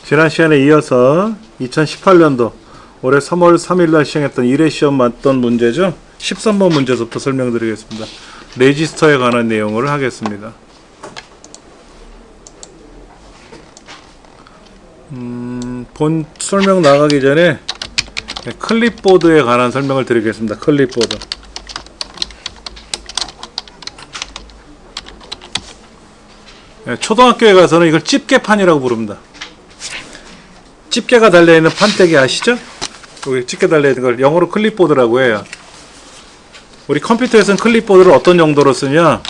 지난 시간에 이어서 2018년도 올해 3월 3일날 시행했던 1회 시험 맞던 문제죠. 13번 문제부터 설명드리겠습니다. 레지스터에 관한 내용을 하겠습니다. 본 설명 나가기 전에 클립보드에 관한 설명을 드리겠습니다. 클립보드. 초등학교에 가서는 이걸 집게판이라고 부릅니다. 집게가 달려있는 판때기 아시죠? 여기 집게 달려있는 걸 영어로 클립보드라고 해요. 우리 컴퓨터에서는 클립보드를 어떤 용도로 쓰냐?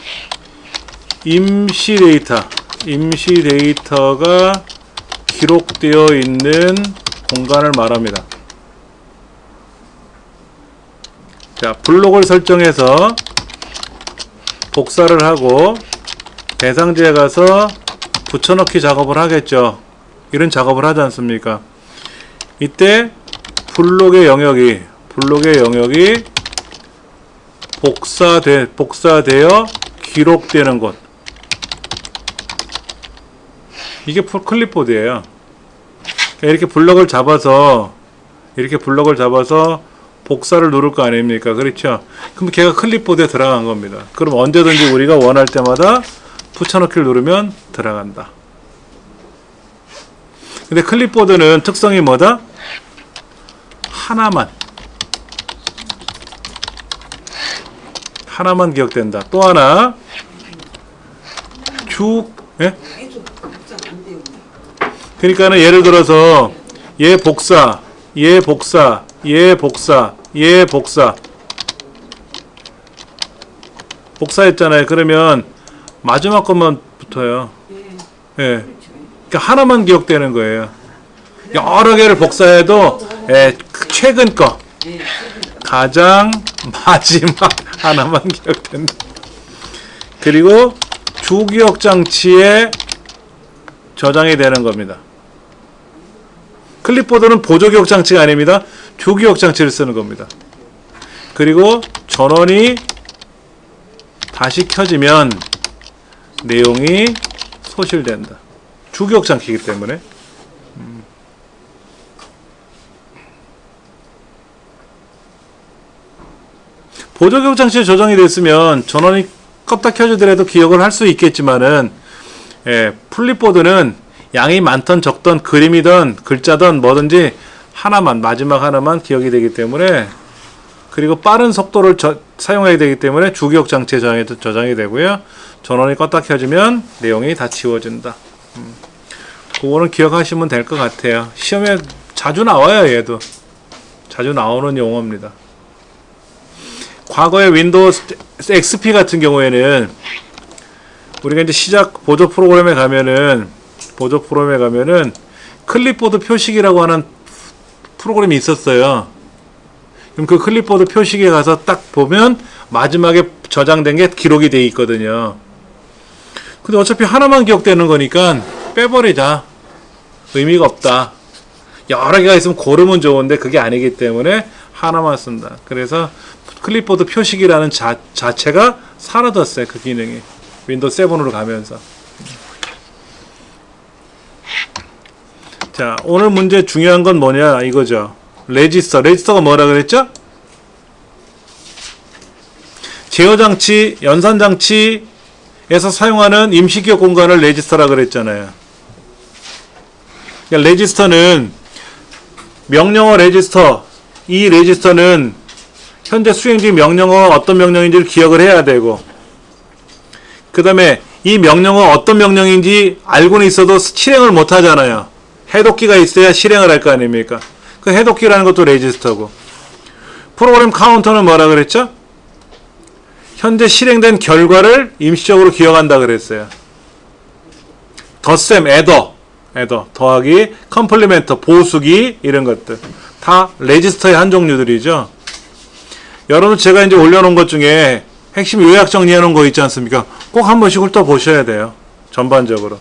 임시 데이터가 기록되어 있는 공간을 말합니다. 자, 블록을 설정해서 복사를 하고 대상지에 가서 붙여넣기 작업을 하겠죠. 이런 작업을 하지 않습니까? 이때 블록의 영역이 복사되어 기록되는 곳, 이게 클립보드예요. 이렇게 블록을 잡아서 복사를 누를 거 아닙니까? 그렇죠? 그럼 걔가 클립보드에 들어간 겁니다. 그럼 언제든지 우리가 원할 때마다 붙여넣기를 누르면 들어간다. 근데 클립보드는 특성이 뭐다? 하나만 기억된다. 또 하나 그러니까는 예를 들어서 얘 복사 복사했잖아요. 그러면 마지막 것만 붙어요. 예. 그러니까 하나만 기억되는 거예요. 여러 개를 복사해도 최근 거, 가장 마지막 하나만 기억된다. 그리고 주기억 장치에 저장이 되는 겁니다. 클립보드는 보조기억 장치가 아닙니다. 주기억 장치를 쓰는 겁니다. 그리고 전원이 다시 켜지면 내용이 소실된다. 주기억 장치이기 때문에. 보조기억 장치에 저장이 됐으면 전원이 껐다 켜지더라도 기억을 할 수 있겠지만은, 플립보드는 양이 많던 적던 그림이든 글자든 뭐든지 마지막 하나만 기억이 되기 때문에, 그리고 빠른 속도를 사용해야 되기 때문에 주기억 장치에 저장이 되고요. 전원이 껐다 켜지면 내용이 다 지워진다. 그거는 기억하시면 될 것 같아요. 시험에 자주 나와요. 얘도 자주 나오는 용어입니다. 과거의 윈도우스 XP 같은 경우에는 우리가 이제 시작 보조 프로그램에 가면은 클립보드 표식이라고 하는 프로그램이 있었어요. 그럼 그 클립보드 표식에 가서 딱 보면 마지막에 저장된 게 기록이 돼 있거든요. 근데 어차피 하나만 기억되는 거니까 빼버리자. 의미가 없다. 여러 개가 있으면 고르면 좋은데 그게 아니기 때문에 하나만 쓴다. 그래서 클립보드 표식이라는 자체가 사라졌어요. 그 기능이 윈도우 7으로 가면서. 자, 오늘 문제 중요한 건 뭐냐 이거죠. 레지스터가 뭐라 그랬죠? 제어장치, 연산장치에서 사용하는 임시기억 공간을 레지스터라 그랬잖아요. 그러니까 레지스터는 명령어 레지스터, 이 레지스터는 현재 수행 중인 명령어가 어떤 명령인지를 기억을 해야 되고, 그 다음에 이 명령어가 어떤 명령인지 알고는 있어도 실행을 못 하잖아요. 해독기가 있어야 실행을 할 거 아닙니까? 그 해독기라는 것도 레지스터고, 프로그램 카운터는 뭐라 그랬죠? 현재 실행된 결과를 임시적으로 기억한다 그랬어요. 덧셈, 애더, 더하기, 컴플리멘터, 보수기, 이런 것들 다 레지스터의 한 종류들이죠. 여러분, 제가 이제 올려놓은 것 중에 핵심 요약 정리해 놓은 거 있지 않습니까? 꼭 한 번씩 훑어보셔야 돼요. 전반적으로.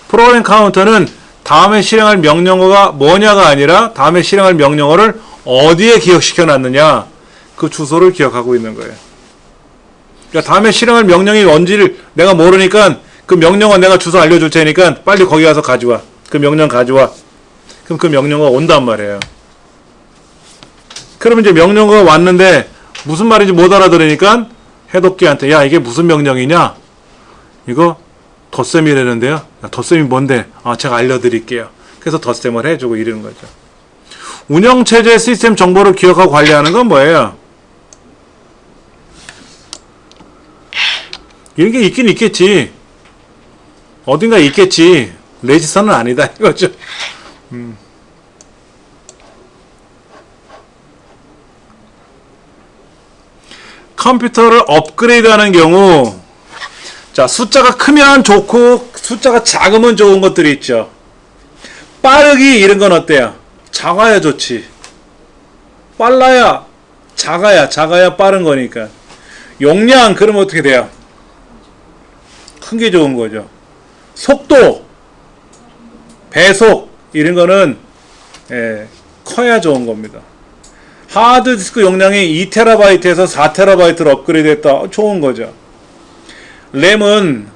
프로그램 카운터는 다음에 실행할 명령어가 뭐냐가 아니라 다음에 실행할 명령어를 어디에 기억시켜 놨느냐, 그 주소를 기억하고 있는 거예요. 그러니까 다음에 실행할 명령이 뭔지를 내가 모르니까 그 명령어 내가 주소 알려줄 테니까 빨리 거기 가서 가져와. 그 명령 가져와. 그럼 그 명령어가 온단 말이에요. 그러면 이제 명령어가 왔는데 무슨 말인지 못 알아들으니까 해독기한테 야 이게 무슨 명령이냐? 이거 덧셈이라는데요. 덧셈이 뭔데? 아 제가 알려드릴게요. 그래서 덧셈을 해주고 이러는 거죠. 운영체제 시스템 정보를 기억하고 관리하는 건 뭐예요? 이런 게 있긴 있겠지. 어딘가 있겠지. 레지선은 아니다 이거죠. 컴퓨터를 업그레이드하는 경우 자 숫자가 크면 좋고 숫자가 작으면 좋은 것들이 있죠. 빠르기 이런 건 어때요? 작아야 좋지. 빨라야 작아야 빠른 거니까. 용량 그러면 어떻게 돼요? 큰 게 좋은 거죠. 속도 배속 이런 거는 커야 좋은 겁니다. 하드디스크 용량이 2TB에서 4TB로 업그레이드 했다. 좋은 거죠. 램은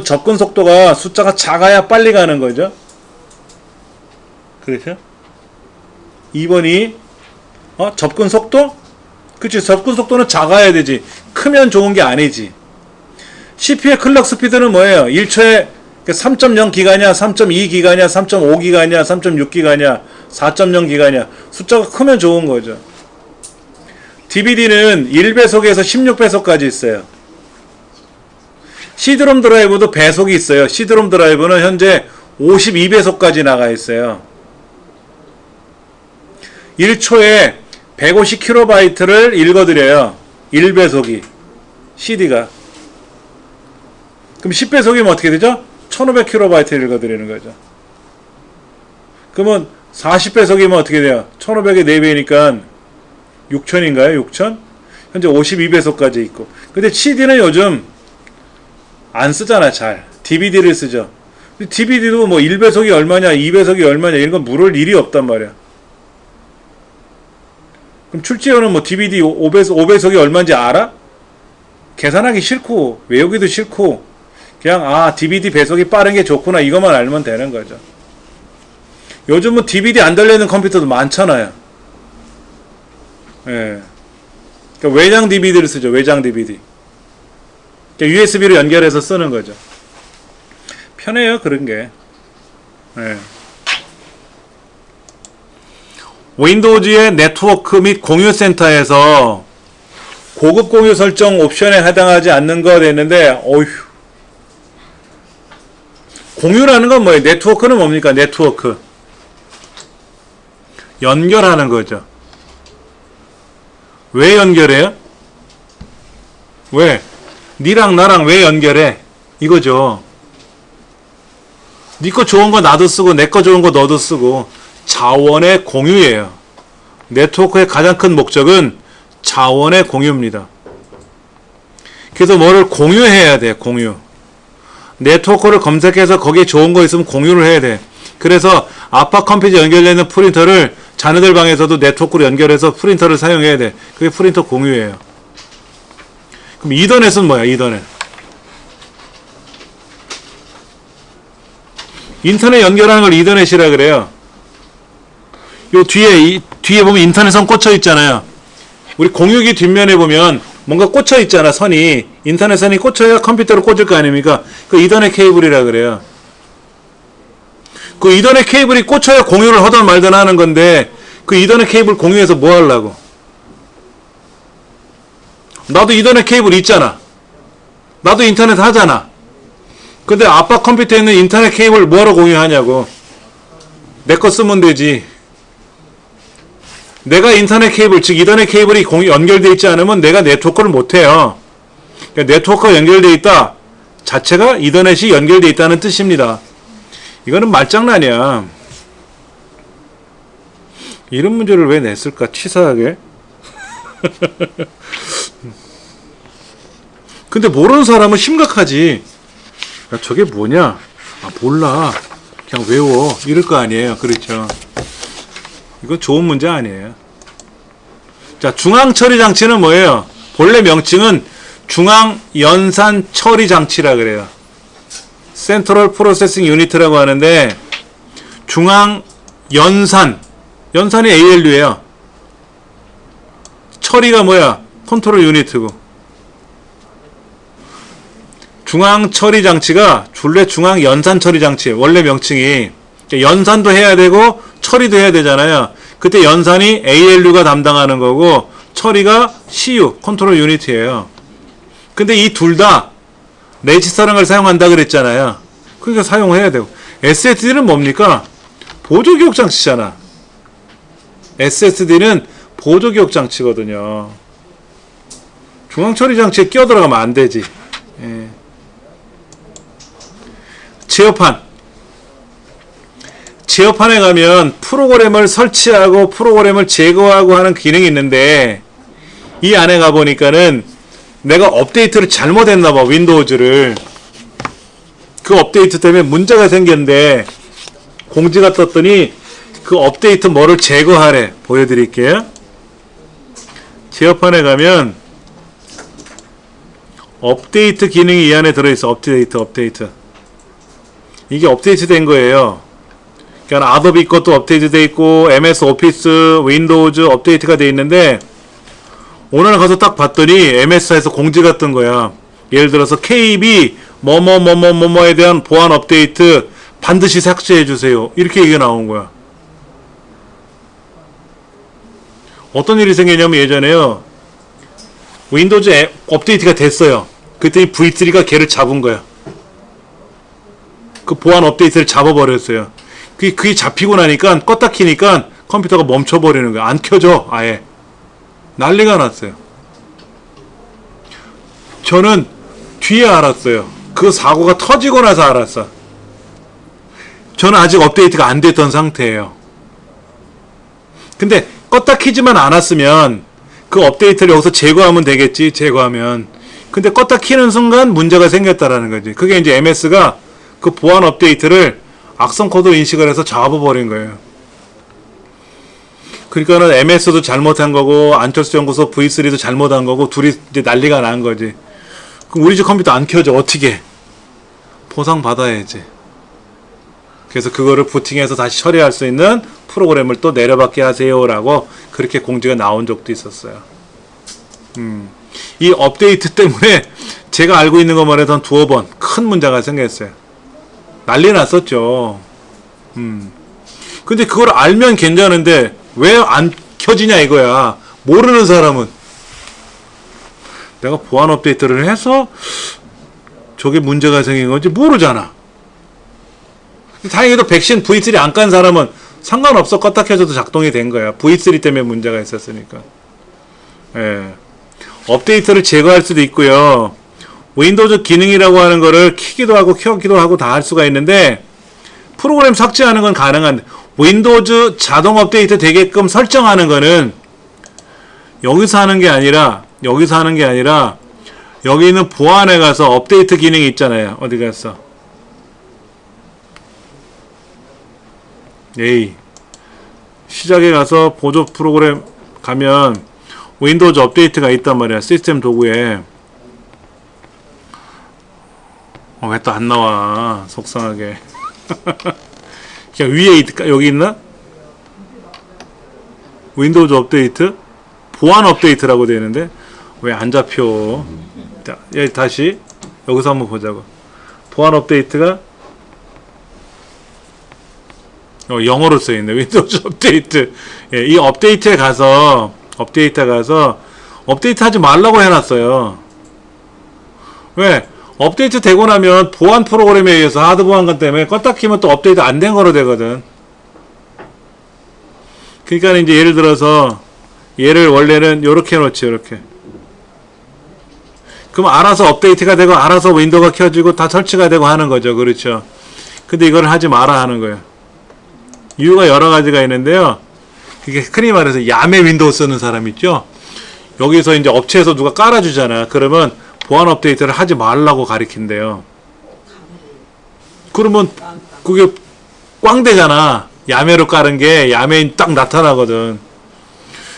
접근 속도가 숫자가 작아야 빨리 가는 거죠. 그렇죠? 2번이 접근 속도? 그치, 접근 속도는 작아야 되지. 크면 좋은 게 아니지. CPU의 클럭 스피드는 뭐예요? 1초에 3.0기가냐, 3.2기가냐, 3.5기가냐, 3.6기가냐, 4.0기가냐. 숫자가 크면 좋은 거죠. DVD는 1배속에서 16배속까지 있어요. CD롬 드라이브도 배속이 있어요. CD롬 드라이브는 현재 52배속까지 나가 있어요. 1초에 150kB를 읽어드려요. 1배속이. CD가. 그럼 10배속이면 어떻게 되죠? 1500kB를 읽어드리는 거죠. 그러면 40배속이면 어떻게 돼요? 1500의 4배니까 6000인가요? 6000? 현재 52배속까지 있고. 근데 CD는 요즘 안 쓰잖아, 잘. DVD를 쓰죠. DVD도 뭐 1배속이 얼마냐, 2배속이 얼마냐, 이런 건 물을 일이 없단 말이야. 그럼 출제원은 뭐 DVD 5배속이 얼마인지 알아? 계산하기 싫고, 외우기도 싫고, 그냥, DVD 배속이 빠른 게 좋구나, 이것만 알면 되는 거죠. 요즘은 DVD 안 달려있는 컴퓨터도 많잖아요. 예. 그러니까 외장 DVD를 쓰죠, 외장 DVD. 그러니까 USB로 연결해서 쓰는 거죠. 편해요, 그런 게. 예. 윈도우즈의 네트워크 및 공유센터에서 고급 공유 설정 옵션에 해당하지 않는 거 됐는데, 어휴. 공유라는 건 뭐예요? 네트워크는 뭡니까? 네트워크. 연결하는 거죠. 왜 연결해요? 왜? 니랑 나랑 왜 연결해? 이거죠. 니 거 좋은 거 나도 쓰고 내 거 좋은 거 너도 쓰고 자원의 공유예요. 네트워크의 가장 큰 목적은 자원의 공유입니다. 그래서 뭐를 공유해야 돼. 공유. 네트워크를 검색해서 거기에 좋은 거 있으면 공유를 해야 돼. 그래서 아빠 컴퓨터 연결되는 프린터를 자녀들 방에서도 네트워크로 연결해서 프린터를 사용해야 돼. 그게 프린터 공유예요. 그럼 이더넷은 뭐야? 이더넷. 인터넷 연결하는 걸 이더넷이라 그래요. 요 뒤에 보면 인터넷선 꽂혀 있잖아요. 우리 공유기 뒷면에 보면 뭔가 꽂혀 있잖아, 선이. 인터넷선이 꽂혀야 컴퓨터로 꽂을 거 아닙니까? 그 이더넷 케이블이라 그래요. 그 이더넷 케이블이 꽂혀야 공유를 하든 말든 하는 건데, 그 이더넷 케이블 공유해서 뭐 하려고? 나도 이더넷 케이블 있잖아. 나도 인터넷 하잖아. 근데 아빠 컴퓨터에 있는 인터넷 케이블 뭐하러 공유하냐고. 내 거 쓰면 되지. 내가 인터넷 케이블, 즉 이더넷 케이블이 연결되어 있지 않으면 내가 네트워크를 못해요. 그러니까 네트워크가 연결되어 있다 자체가 이더넷이 연결되어 있다는 뜻입니다. 이거는 말장난이야. 이런 문제를 왜 냈을까? 치사하게. 근데 모르는 사람은 심각하지. 야, 저게 뭐냐? 몰라. 그냥 외워. 이럴 거 아니에요. 그렇죠. 이건 좋은 문제 아니에요. 자, 중앙 처리 장치는 뭐예요? 본래 명칭은 중앙 연산 처리 장치라 그래요. 센트럴 프로세싱 유니트라고 하는데, 중앙 연산. 연산이 ALU예요. 처리가 뭐야? 컨트롤 유니트고. 중앙 처리 장치가 줄레 중앙 연산 처리 장치. 원래 명칭이. 연산도 해야 되고 처리도 해야 되잖아요. 그때 연산이 ALU가 담당하는 거고 처리가 CU, 컨트롤 유니트예요. 근데 이 둘 다 레지스터라는 걸 사용한다 그랬잖아요. 그러니까 사용해야 되고. SSD는 뭡니까? 보조기억 장치잖아. SSD는 보조기억 장치거든요. 중앙처리 장치에 끼어들어가면 안 되지. 예. 제어판. 제어판에 가면 프로그램을 설치하고 프로그램을 제거하고 하는 기능이 있는데 이 안에 가보니까는 내가 업데이트를 잘못했나봐. 윈도우즈를. 그 업데이트 때문에 문제가 생겼는데 공지가 떴더니 그 업데이트 뭐를 제거하래. 보여드릴게요. 제어판에 가면 업데이트 기능이 이 안에 들어있어. 업데이트. 이게 업데이트 된 거예요. 그러니까 아도비 것도 업데이트 돼 있고 MS 오피스, 윈도우즈 업데이트가 돼 있는데 오늘 가서 딱 봤더니 MS에서 공지가 뜬 거야. 예를 들어서 KB 뭐뭐뭐뭐뭐뭐에 대한 보안 업데이트 반드시 삭제해 주세요. 이렇게 얘기가 나온 거야. 어떤 일이 생기냐면 예전에요. 윈도우즈 업데이트가 됐어요. 그랬더니 V3가 걔를 잡은 거야. 그 보안 업데이트를 잡아버렸어요. 그게 잡히고 나니까 껐다 키니까 컴퓨터가 멈춰버리는 거야. 안 켜져 아예. 난리가 났어요. 저는 뒤에 알았어요. 그 사고가 터지고 나서 알았어. 저는 아직 업데이트가 안 됐던 상태예요. 근데 껐다 키지만 않았으면 그 업데이트를 여기서 제거하면 되겠지. 제거하면. 근데 껐다 키는 순간 문제가 생겼다라는 거지. 그게 이제 MS가 그 보안 업데이트를 악성 코드로 인식을 해서 잡아버린 거예요. 그러니까는 MS도 잘못한 거고 안철수 연구소 V3도 잘못한 거고 둘이 이제 난리가 난 거지. 그럼 우리 집 컴퓨터 안 켜져. 어떻게? 보상 받아야지. 그래서 그거를 부팅해서 다시 처리할 수 있는 프로그램을 또 내려받게 하세요라고 그렇게 공지가 나온 적도 있었어요. 이 업데이트 때문에 제가 알고 있는 것만 해도 한 두어 번 큰 문제가 생겼어요. 난리 났었죠. 근데 그걸 알면 괜찮은데 왜 안 켜지냐 이거야. 모르는 사람은. 내가 보안 업데이트를 해서 저게 문제가 생긴 건지 모르잖아. 다행히도 백신 V3 안 깐 사람은 상관없어. 껐다 켜져도 작동이 된 거야. V3 때문에 문제가 있었으니까. 예. 업데이트를 제거할 수도 있고요. 윈도우즈 기능이라고 하는 거를 키기도 하고 켜기도 하고 다 할 수가 있는데 프로그램 삭제하는 건 가능한데 윈도우즈 자동 업데이트 되게끔 설정하는 거는 여기서 하는 게 아니라 여기 있는 보안에 가서 업데이트 기능이 있잖아요. 어디 갔어? 에이. 시작에 가서 보조 프로그램 가면 윈도우즈 업데이트가 있단 말이야. 시스템 도구에. 왜 또 안 나와? 속상하게. 그냥 위에 있을까? 여기 있나? 윈도우즈 업데이트? 보안 업데이트라고 되어 있는데 왜 안 잡혀? 자, 여기 다시 여기서 한번 보자고. 보안 업데이트가 영어로 써있네. 윈도우즈 업데이트. 예, 이 업데이트에 가서 업데이트 하지 말라고 해놨어요. 왜? 업데이트 되고 나면 보안 프로그램에 의해서 하드 보안관 때문에 껐다 키면 또 업데이트 안 된 거로 되거든. 그러니까 이제 예를 들어서 얘를 원래는 요렇게 해놓지. 요렇게. 그럼 알아서 업데이트가 되고 알아서 윈도우가 켜지고 다 설치가 되고 하는 거죠. 그렇죠. 근데 이걸 하지 마라 하는 거예요. 이유가 여러 가지가 있는데요. 그게 흔히 말해서 야매 윈도우 쓰는 사람 있죠. 여기서 이제 업체에서 누가 깔아주잖아. 그러면 보안 업데이트를 하지 말라고 가리킨대요. 그러면 그게 꽝되잖아. 야매로 깔은 게 야매인 딱 나타나거든.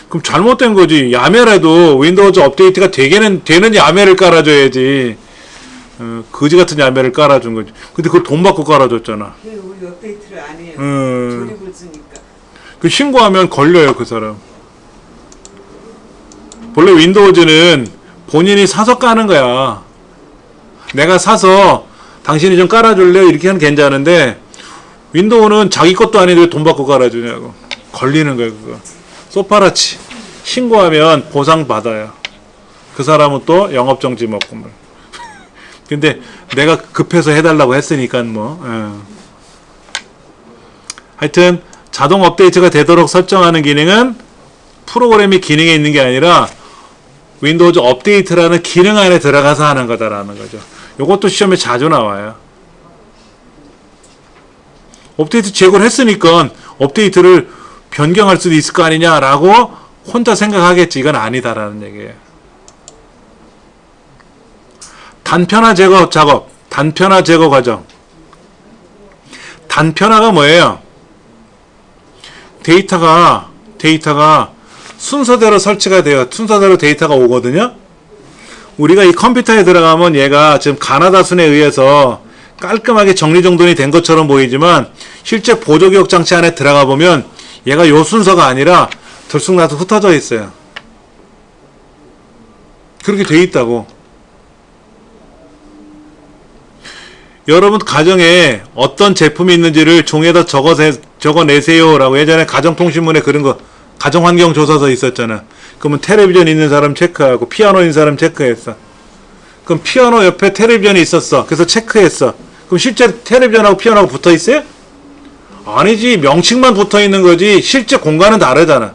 그럼 잘못된 거지. 야매라도 윈도우즈 업데이트가 되는 야매를 깔아줘야지. 거지 같은 야매를 깔아준 거지. 근데 그걸 돈 받고 깔아줬잖아. 우리 업데이트를 안 해요. 조립을 쓰니까. 그 신고하면 걸려요, 그 사람. 본래 윈도우즈는 본인이 사서 까는 거야. 내가 사서 당신이 좀 깔아줄래? 이렇게 하면 괜찮은데 윈도우는 자기 것도 아닌데 돈 받고 깔아주냐고. 걸리는 거야, 그거. 소파라치. 신고하면 보상 받아요. 그 사람은 또 영업정지 먹고 뭐. 근데 내가 급해서 해달라고 했으니까 뭐. 하여튼 자동 업데이트가 되도록 설정하는 기능은 프로그램이 기능에 있는 게 아니라 윈도우즈 업데이트라는 기능 안에 들어가서 하는 거다라는 거죠. 요것도 시험에 자주 나와요. 업데이트 제거를 했으니까 업데이트를 변경할 수도 있을 거 아니냐라고 혼자 생각하겠지. 이건 아니다라는 얘기예요. 단편화 제거 작업, 단편화 제거 과정. 단편화가 뭐예요? 데이터가 순서대로 설치가 돼요. 순서대로 데이터가 오거든요. 우리가 이 컴퓨터에 들어가면 얘가 지금 가나다 순에 의해서 깔끔하게 정리정돈이 된 것처럼 보이지만 실제 보조기억 장치 안에 들어가 보면 얘가 요 순서가 아니라 들쑥날쑥 흩어져 있어요. 그렇게 돼 있다고. 여러분 가정에 어떤 제품이 있는지를 종이에다 적어내세요 라고 예전에 가정통신문에 그런 거 가정환경조사서 있었잖아. 그러면 텔레비전 있는 사람 체크하고 피아노 있는 사람 체크했어. 그럼 피아노 옆에 텔레비전이 있었어. 그래서 체크했어. 그럼 실제 텔레비전하고 피아노하고 붙어 있어요? 아니지. 명칭만 붙어 있는 거지 실제 공간은 다르잖아.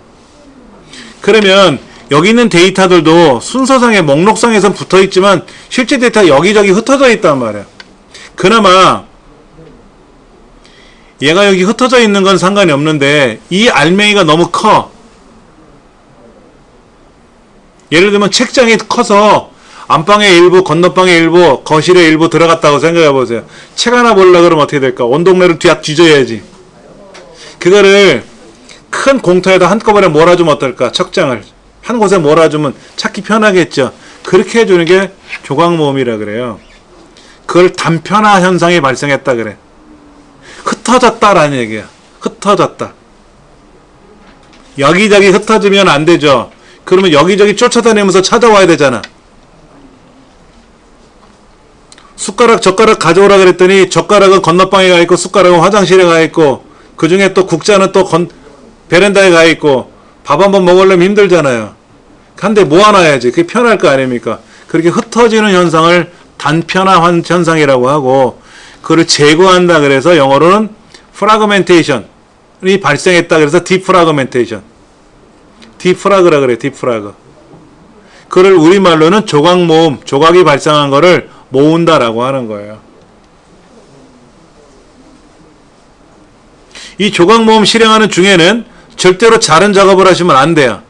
그러면 여기 있는 데이터들도 순서상의 목록상에선 붙어 있지만 실제 데이터가 여기저기 흩어져 있단 말이야. 그나마 얘가 여기 흩어져 있는 건 상관이 없는데 이 알맹이가 너무 커. 예를 들면 책장이 커서 안방에 일부, 건너방에 일부, 거실에 일부 들어갔다고 생각해 보세요. 책 하나 보려고 그러면 어떻게 될까? 온 동네를 뒤져야지. 그거를 큰 공터에다 한꺼번에 몰아주면 어떨까? 책장을 한 곳에 몰아주면 찾기 편하겠죠. 그렇게 해주는 게 조각모음이라 그래요. 그걸 단편화 현상이 발생했다 그래. 흩어졌다라는 얘기야. 흩어졌다. 여기저기 흩어지면 안 되죠. 그러면 여기저기 쫓아다니면서 찾아와야 되잖아. 숟가락 젓가락 가져오라 그랬더니 젓가락은 건너방에 가 있고 숟가락은 화장실에 가 있고 그 중에 또 국자는 또 베란다에 가 있고 밥 한번 먹으려면 힘들잖아요. 한데 모아놔야지. 그게 편할 거 아닙니까? 그렇게 흩어지는 현상을 단편화 현상이라고 하고 그걸 제거한다 그래서 영어로는 프라그멘테이션이 발생했다 그래서 디프라그멘테이션. 디프라그라 그래. 디프라그. 그걸 우리말로는 조각모음, 조각이 발생한 거를 모은다라고 하는 거예요. 이 조각모음 실행하는 중에는 절대로 자른 작업을 하시면 안 돼요.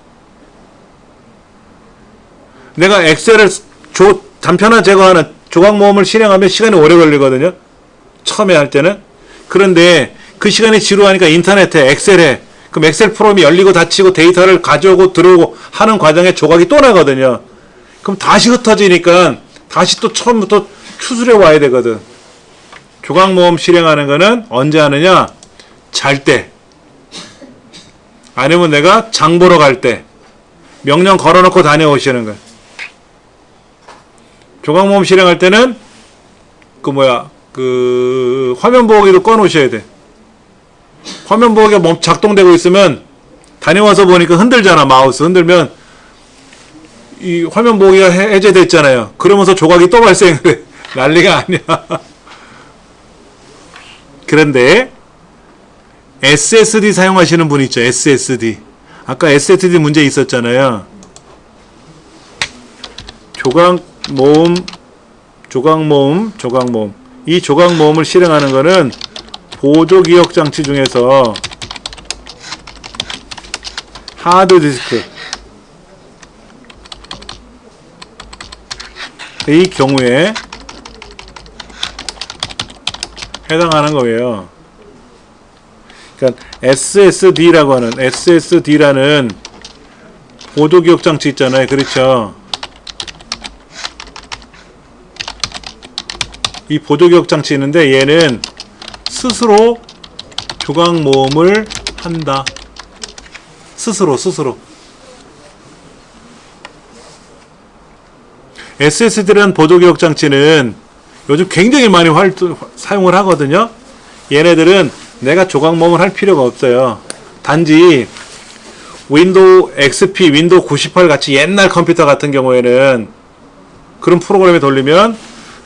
내가 엑셀을 단편화 제거하는 조각모음을 실행하면 시간이 오래 걸리거든요. 처음에 할 때는. 그런데 그 시간이 지루하니까 인터넷에 엑셀에 그럼 엑셀 프로그램이 열리고 닫히고 데이터를 가져오고 들어오고 하는 과정에 조각이 또 나거든요. 그럼 다시 흩어지니까 다시 또 처음부터 추스려 와야 되거든. 조각모음 실행하는 거는 언제 하느냐? 잘 때. 아니면 내가 장 보러 갈 때. 명령 걸어놓고 다녀오시는 거야. 조각모음 실행할 때는 화면 보호기를 꺼놓으셔야 돼. 화면 보호기가 작동되고 있으면 다녀와서 보니까 흔들잖아. 마우스 흔들면 이 화면 보호기가 해제됐잖아요. 그러면서 조각이 또 발생해. 난리가 아니야. 그런데 SSD 사용하시는 분 있죠. SSD. 아까 SSD 문제 있었잖아요. 조각모음. 이 조각모음을 실행하는 거는 보조기억 장치 중에서 하드디스크의 경우에 해당하는 거예요. 그러니까 SSD라는 보조기억 장치 있잖아요. 그렇죠? 이 보조기억 장치 있는데 얘는 스스로 조각 모음을 한다. 스스로. SSD라는 보조기억 장치는 요즘 굉장히 많이 사용을 하거든요. 얘네들은 내가 조각 모음을 할 필요가 없어요. 단지 윈도우 XP, 윈도우 98 같이 옛날 컴퓨터 같은 경우에는 그런 프로그램에 돌리면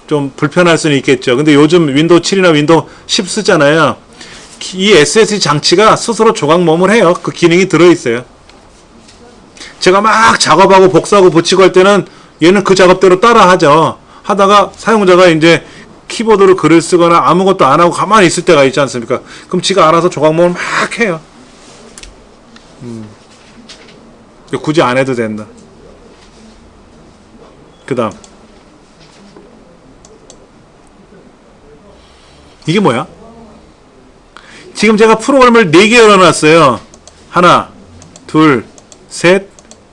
좀 불편할 수는 있겠죠. 근데 요즘 윈도우 7이나 윈도우 10 쓰잖아요. 이 SSD 장치가 스스로 조각 모음을 해요. 그 기능이 들어있어요. 제가 막 작업하고 복사하고 붙이고 할 때는 얘는 그 작업대로 따라 하죠. 하다가 사용자가 이제 키보드로 글을 쓰거나 아무것도 안 하고 가만히 있을 때가 있지 않습니까? 그럼 지가 알아서 조각 모음을 막 해요. 굳이 안 해도 된다. 그 다음 이게 뭐야? 지금 제가 프로그램을 4개 열어놨어요. 하나, 둘, 셋,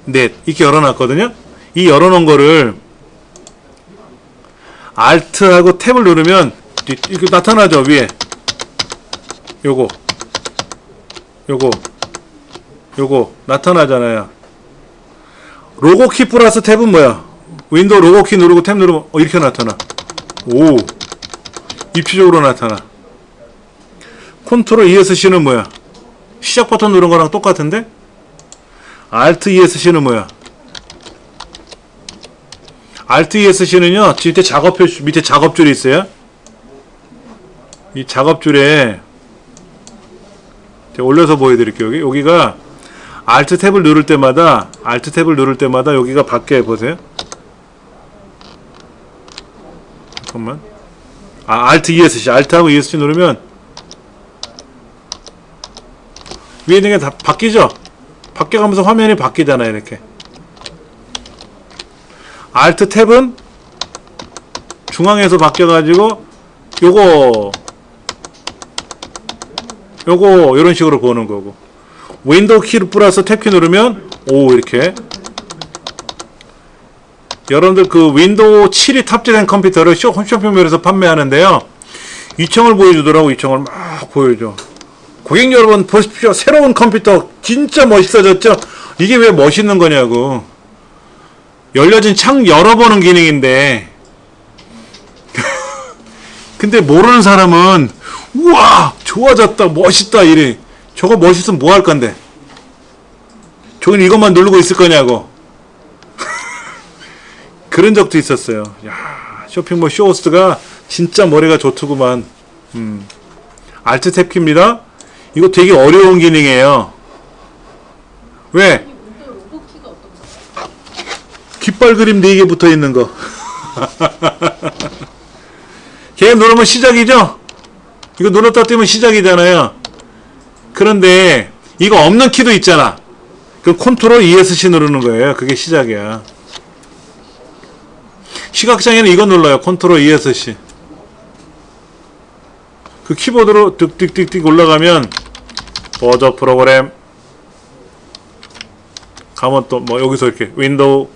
넷 이렇게 열어놨거든요. 이 열어놓은 거를 Alt하고 탭을 누르면 이렇게 나타나죠. 위에 요거 나타나잖아요. 로고키 플러스 탭은 뭐야? 윈도우 로고키 누르고 탭 누르면 이렇게 나타나. 오, 입체적으로 나타나. 컨트롤 ESC는 뭐야? 시작 버튼 누른 거랑 똑같은데? Alt ESC는 뭐야? Alt ESC는요, 밑에 작업표, 밑에 작업줄이 있어요. 이 작업줄에 제가 올려서 보여드릴게요. 여기가 Alt 탭을 누를 때마다 여기가 밖에 보세요. 잠깐만. Alt ESC, Alt하고 ESC 누르면 위에 있는 게 다 바뀌죠? 바뀌어가면서 화면이 바뀌잖아요. 이렇게. Alt 탭은 중앙에서 바뀌어가지고 요거 이런 식으로 보는 거고, 윈도우 키를 플러스 탭키 누르면 이렇게. 여러분들 그 윈도우 7이 탑재된 컴퓨터를 쇼핑몰에서 판매하는데요, 이청을 보여주더라고. 이청을 막 보여줘. 고객 여러분 보십시오. 새로운 컴퓨터 진짜 멋있어졌죠? 이게 왜 멋있는 거냐고. 열려진 창 열어보는 기능인데 근데 모르는 사람은 우와 좋아졌다 멋있다 이래. 저거 멋있으면 뭐 할 건데? 저긴 이것만 누르고 있을 거냐고. 그런 적도 있었어요. 야, 쇼핑몰 쇼호스트가 진짜 머리가 좋더구만. Alt 탭키입니다. 이거 되게 어려운 기능이에요. 왜? 깃발 그림 4개 붙어 있는 거. 걔 누르면 시작이죠? 이거 눌렀다 떼면 시작이잖아요. 그런데 이거 없는 키도 있잖아. 그럼 컨트롤 ESC 누르는 거예요. 그게 시작이야. 시각장애는 이거 눌러요. 컨트롤 ESC. 그 키보드로 득득득득 올라가면 보조 프로그램 가면 또 뭐 여기서 이렇게 윈도우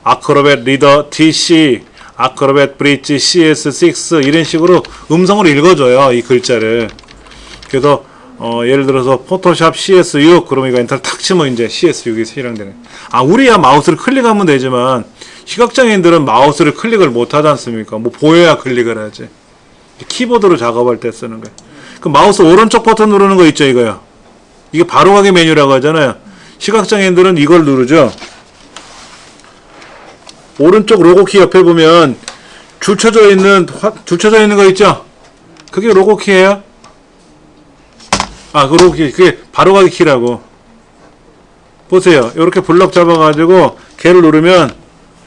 아크로벳 리더 TC 아크로벳 브릿지 CS6 이런 식으로 음성을 읽어줘요. 이 글자를. 그래서 예를 들어서 포토샵 CS6 그러면 이거 엔터를 탁 치면 이제 CS6이 실행되네. 우리야 마우스를 클릭하면 되지만 시각장애인들은 마우스를 클릭을 못 하지 않습니까? 뭐 보여야 클릭을 하지. 키보드로 작업할 때 쓰는 거예요. 그 마우스 오른쪽 버튼 누르는 거 있죠, 이거요. 이게 바로가기 메뉴라고 하잖아요. 시각장애인들은 이걸 누르죠. 오른쪽 로고키 옆에 보면 줄 쳐져 있는 거 있죠? 그게 로고키예요. 그 로고키, 그게 바로가기 키라고. 보세요. 이렇게 블럭 잡아가지고 걔를 누르면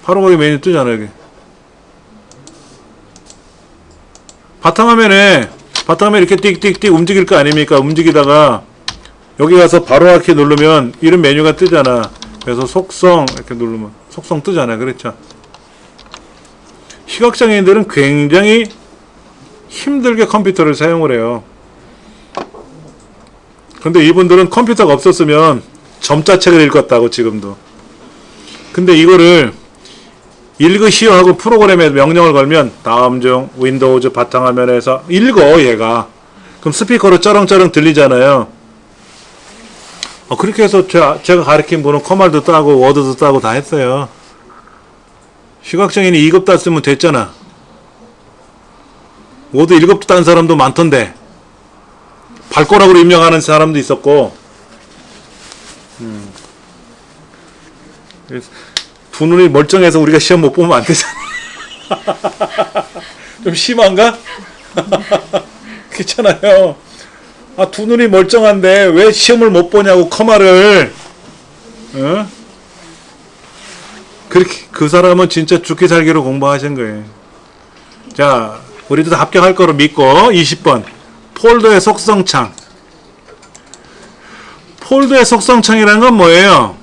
바로가기 메뉴 뜨잖아요, 여기. 바탕화면에 이렇게 띡띡띡 움직일 거 아닙니까? 움직이다가 여기 가서 바로가기 누르면 이런 메뉴가 뜨잖아. 그래서 속성 이렇게 누르면 속성 뜨잖아요. 그렇죠? 시각장애인들은 굉장히 힘들게 컴퓨터를 사용을 해요. 근데 이분들은 컴퓨터가 없었으면 점자책을 읽었다고 지금도. 근데 이거를 읽으시오 하고 프로그램에 명령을 걸면 다음 중 윈도우즈 바탕화면에서 읽어 얘가. 그럼 스피커로 쩌렁쩌렁 들리잖아요. 그렇게 해서 제가 가르친 분은 커말도 따고 워드도 따고 다 했어요. 시각장애인이 2급 땄으면 됐잖아. 워드 1급도 딴 사람도 많던데. 발가락으로 입력하는 사람도 있었고. 두 눈이 멀쩡해서 우리가 시험 못 보면 안 되잖아. 좀 심한가? 그렇잖아요. 두 눈이 멀쩡한데 왜 시험을 못 보냐고 커마를. 어? 그렇게 그 사람은 진짜 죽기 살기로 공부하신 거예요. 자, 우리도 다 합격할 거로 믿고 20번 폴더의 속성창. 폴더의 속성창이라는 건 뭐예요?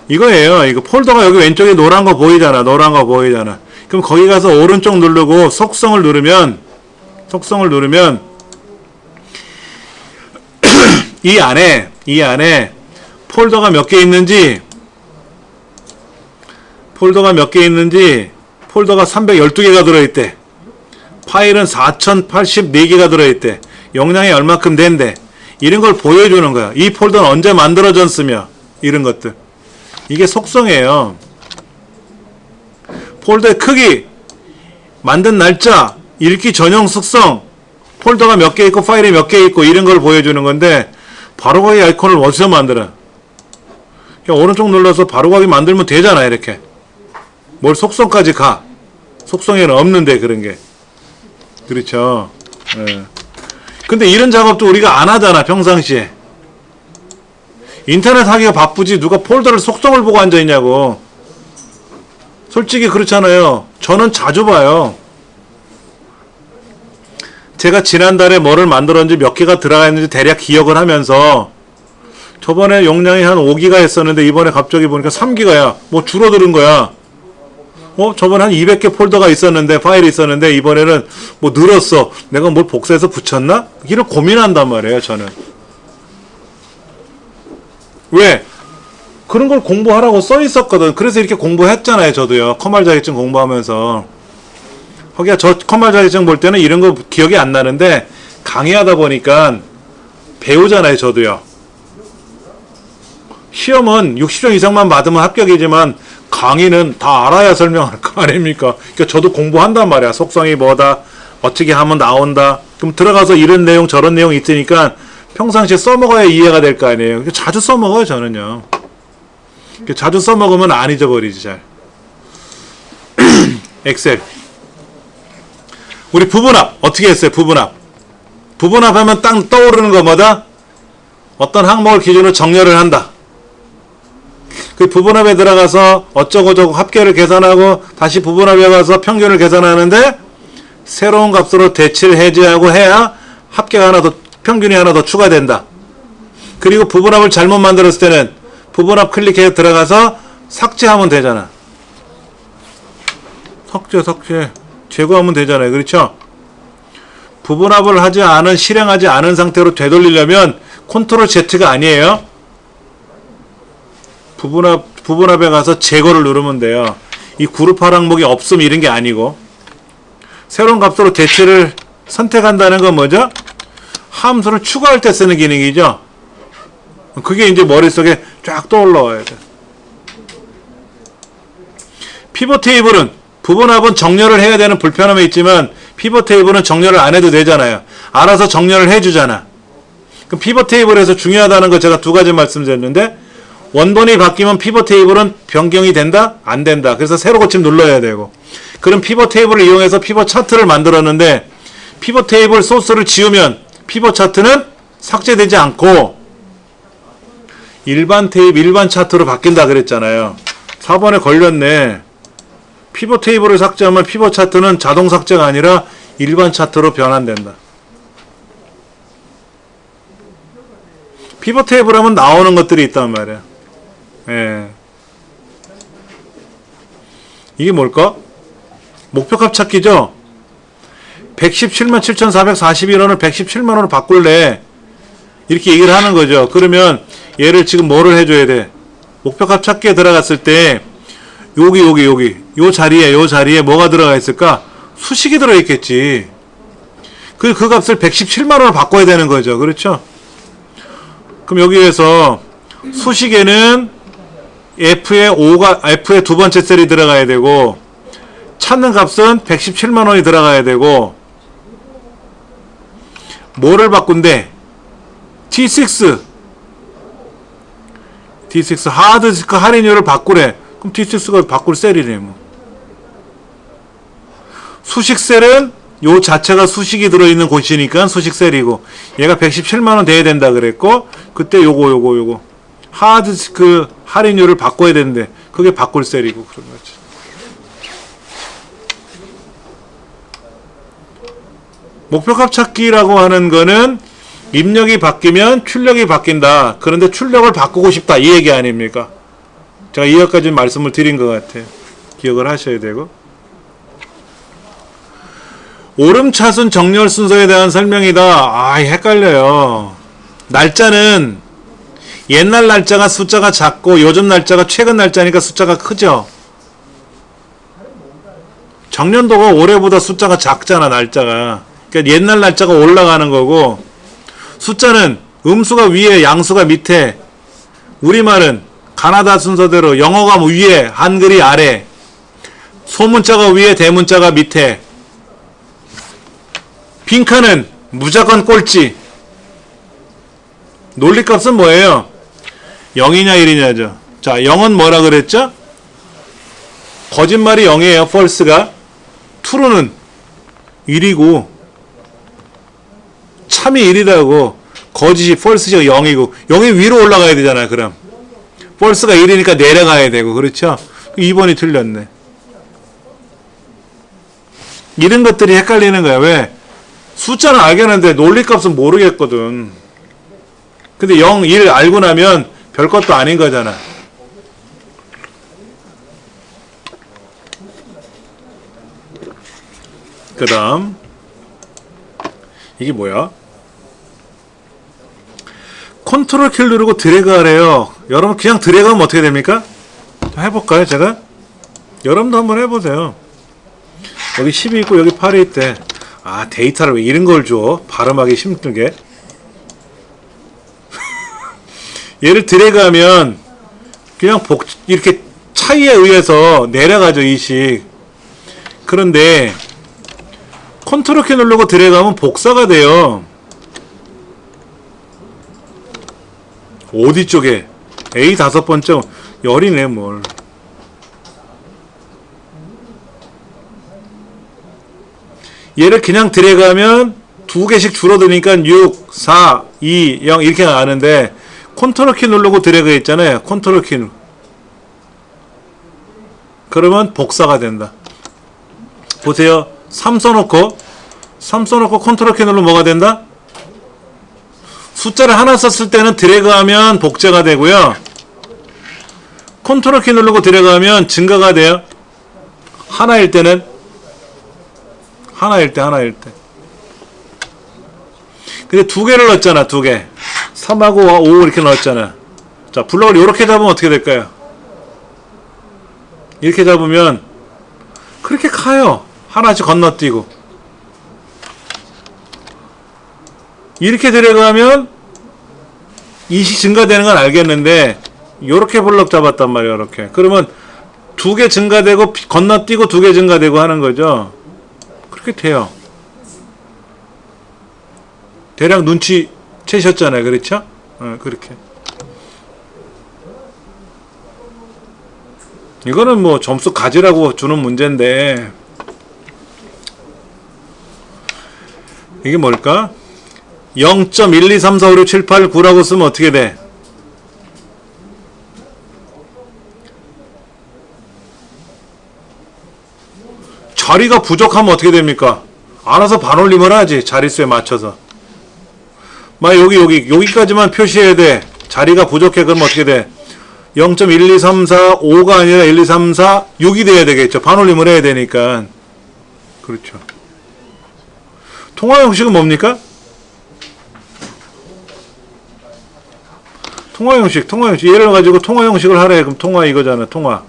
이거예요. 이거 폴더가 여기 왼쪽에 노란 거 보이잖아. 노란 거 보이잖아. 그럼 거기 가서 오른쪽 누르고 속성을 누르면 이 안에 폴더가 몇 개 있는지 폴더가 312개가 들어있대. 파일은 4084개가 들어있대. 용량이 얼마큼 된대. 이런 걸 보여주는 거야. 이 폴더는 언제 만들어졌으며 이런 것들. 이게 속성이에요. 폴더의 크기, 만든 날짜, 읽기 전용 속성, 폴더가 몇 개 있고 파일이 몇 개 있고 이런 걸 보여주는 건데 바로가기 아이콘을 어디서 만들어? 그냥 오른쪽 눌러서 바로가기 만들면 되잖아. 이렇게. 뭘 속성까지 가. 속성에는 없는데 그런 게. 그렇죠. 예. 근데 이런 작업도 우리가 안 하잖아. 평상시에. 인터넷 하기가 바쁘지 누가 폴더를 속성을 보고 앉아있냐고. 솔직히 그렇잖아요. 저는 자주 봐요. 제가 지난달에 뭐를 만들었는지 몇 개가 들어가 있는지 대략 기억을 하면서 저번에 용량이 한 5기가 했었는데 이번에 갑자기 보니까 3기가야. 뭐 줄어드는 거야. 저번에 한 200개 폴더가 있었는데 파일이 있었는데 이번에는 뭐 늘었어. 내가 뭘 복사해서 붙였나? 이런 고민한단 말이에요. 저는. 왜? 그런 걸 공부하라고 써 있었거든. 그래서 이렇게 공부했잖아요. 저도요. 커말 자격증 공부하면서. 거기가 저 커말 자격증 볼 때는 이런 거 기억이 안 나는데 강의하다 보니까 배우잖아요. 저도요. 시험은 60점 이상만 받으면 합격이지만 강의는 다 알아야 설명할 거 아닙니까? 그러니까 저도 공부한단 말이야. 속성이 뭐다. 어떻게 하면 나온다. 그럼 들어가서 이런 내용 저런 내용 있으니까 평상시에 써먹어야 이해가 될 거 아니에요. 자주 써먹어요. 저는요. 자주 써먹으면 안 잊어버리지 잘. 엑셀. 우리 부분합 어떻게 했어요? 부분합 하면 딱 떠오르는 거 뭐다? 어떤 항목을 기준으로 정렬을 한다. 그 부분합에 들어가서 어쩌고저쩌고 합계를 계산하고 다시 부분합에 가서 평균을 계산하는데 새로운 값으로 대치를 해제하고 해야 합계가 하나 더 평균이 하나 더 추가된다. 그리고 부분합을 잘못 만들었을 때는 부분합 클릭해 들어가서 삭제하면 되잖아. 삭제 제거하면 되잖아요. 그렇죠? 부분합을 하지 않은 실행하지 않은 상태로 되돌리려면 컨트롤 Z가 아니에요. 부분합에 가서 제거를 누르면 돼요. 이 그룹할 항목이 없음 이런 게 아니고 새로운 값으로 대치를 선택한다는 건 뭐죠? 함수를 추가할 때 쓰는 기능이죠. 그게 이제 머릿속에 쫙 떠올라와야 돼. 피벗 테이블은 부분합은 정렬을 해야 되는 불편함이 있지만 피벗 테이블은 정렬을 안 해도 되잖아요. 알아서 정렬을 해주잖아. 그럼 피벗 테이블에서 중요하다는 거 제가 두 가지 말씀드렸는데 원본이 바뀌면 피벗 테이블은 변경이 된다? 안 된다. 그래서 새로 고침 눌러야 되고 그럼 피벗 테이블을 이용해서 피벗 차트를 만들었는데 피벗 테이블 소스를 지우면 피벗 차트는 삭제되지 않고 일반 차트로 바뀐다 그랬잖아요. 4번에 걸렸네. 피벗 테이블을 삭제하면 피벗 차트는 자동 삭제가 아니라 일반 차트로 변환된다. 피벗 테이블 하면 나오는 것들이 있단 말이야. 예. 이게 뭘까? 목표값 찾기죠? 117,441원을 117만원으로 바꿀래. 이렇게 얘기를 하는 거죠. 그러면 얘를 지금 뭐를 해줘야 돼? 목표값 찾기에 들어갔을 때 여기 요 자리에 뭐가 들어가 있을까? 수식이 들어있겠지. 그 값을 117만원으로 바꿔야 되는 거죠. 그렇죠? 그럼 여기에서 수식에는 F의 두 번째 셀이 들어가야 되고, 찾는 값은 117만원이 들어가야 되고, 뭐를 바꾼대? T6 하드디스크 할인율을 바꾸래. 그럼 T6가 바꿀 셀이래 뭐. 수식 셀은 요 자체가 수식이 들어있는 곳이니까 수식 셀이고, 얘가 117만원 돼야 된다 그랬고, 그때 요거 하드디스크 할인율을 바꿔야 되는데 그게 바꿀 셀이고 그런 거지. 목표값 찾기라고 하는 거는 입력이 바뀌면 출력이 바뀐다. 그런데 출력을 바꾸고 싶다 이 얘기 아닙니까? 제가 이것까지 말씀을 드린 것 같아요. 기억을 하셔야 되고. 오름차순 정렬 순서에 대한 설명이다. 아, 헷갈려요. 날짜는 옛날 날짜가 숫자가 작고 요즘 날짜가 최근 날짜니까 숫자가 크죠. 정년도가 올해보다 숫자가 작잖아, 날짜가. 그러니까 옛날 날짜가 올라가는 거고, 숫자는 음수가 위에 양수가 밑에, 우리말은 가나다 순서대로 영어가 위에 한글이 아래, 소문자가 위에 대문자가 밑에, 빈칸은 무조건 꼴찌. 논리값은 뭐예요? 0이냐 1이냐죠. 자, 0은 뭐라 그랬죠? 거짓말이 0이에요. false가. true는 1이고 참이 1이라고. 거짓이 false가 0이고 0이 위로 올라가야 되잖아요. 그럼 false가 1이니까 내려가야 되고. 그렇죠? 2번이 틀렸네. 이런 것들이 헷갈리는 거야. 왜? 숫자는 알겠는데 논리값은 모르겠거든. 근데 0, 1 알고 나면 별것도 아닌 거잖아. 그 다음 이게 뭐야? 컨트롤 키를 누르고 드래그 하래요. 여러분 그냥 드래그 하면 어떻게 됩니까? 해볼까요 제가? 여러분도 한번 해보세요. 여기 10이 있고 여기 8이 있대. 아, 데이터를 왜 이런 걸 줘? 발음하기 힘들게. 얘를 드래그하면 그냥 이렇게 차이에 의해서 내려가죠, 이식. 그런데 컨트롤 키 누르고 드래그하면 복사가 돼요. 어디 쪽에? A 5번째 열이네 뭘. 얘를 그냥 드래그하면 두 개씩 줄어드니까 6, 4, 2, 0 이렇게 나가는데, 컨트롤 키 누르고 드래그 했잖아요. 컨트롤 키 누르고. 그러면 복사가 된다. 보세요. 3 써놓고 컨트롤 키 누르면 뭐가 된다? 숫자를 하나 썼을 때는 드래그하면 복제가 되고요. 컨트롤 키 누르고 드래그하면 증가가 돼요. 하나일 때는 하나일 때. 근데 두 개를 넣었잖아, 두 개. 3하고 5 이렇게 넣었잖아. 자, 블럭을 이렇게 잡으면 어떻게 될까요? 이렇게 잡으면 그렇게 가요. 하나씩 건너뛰고. 이렇게 드래그하면 이식 증가되는 건 알겠는데, 이렇게 블럭 잡았단 말이에요, 이렇게. 그러면 두 개 증가되고 건너뛰고 두 개 증가되고 하는 거죠. 그렇게 돼요. 대략 눈치 채셨잖아요. 그렇죠? 그렇게. 이거는 뭐 점수 가지라고 주는 문제인데, 이게 뭘까? 0.123456789라고 쓰면 어떻게 돼? 자리가 부족하면 어떻게 됩니까? 알아서 반올림을 하지. 자릿수에 맞춰서. 막 여기까지만 표시해야 돼. 자리가 부족해. 그러면 어떻게 돼? 0.12345가 아니라 12346이 돼야 되겠죠. 반올림을 해야 되니까. 그렇죠. 통화 형식은 뭡니까? 통화 형식. 얘를 가지고 통화 형식을 하래. 그럼 통화 이거잖아. 통화.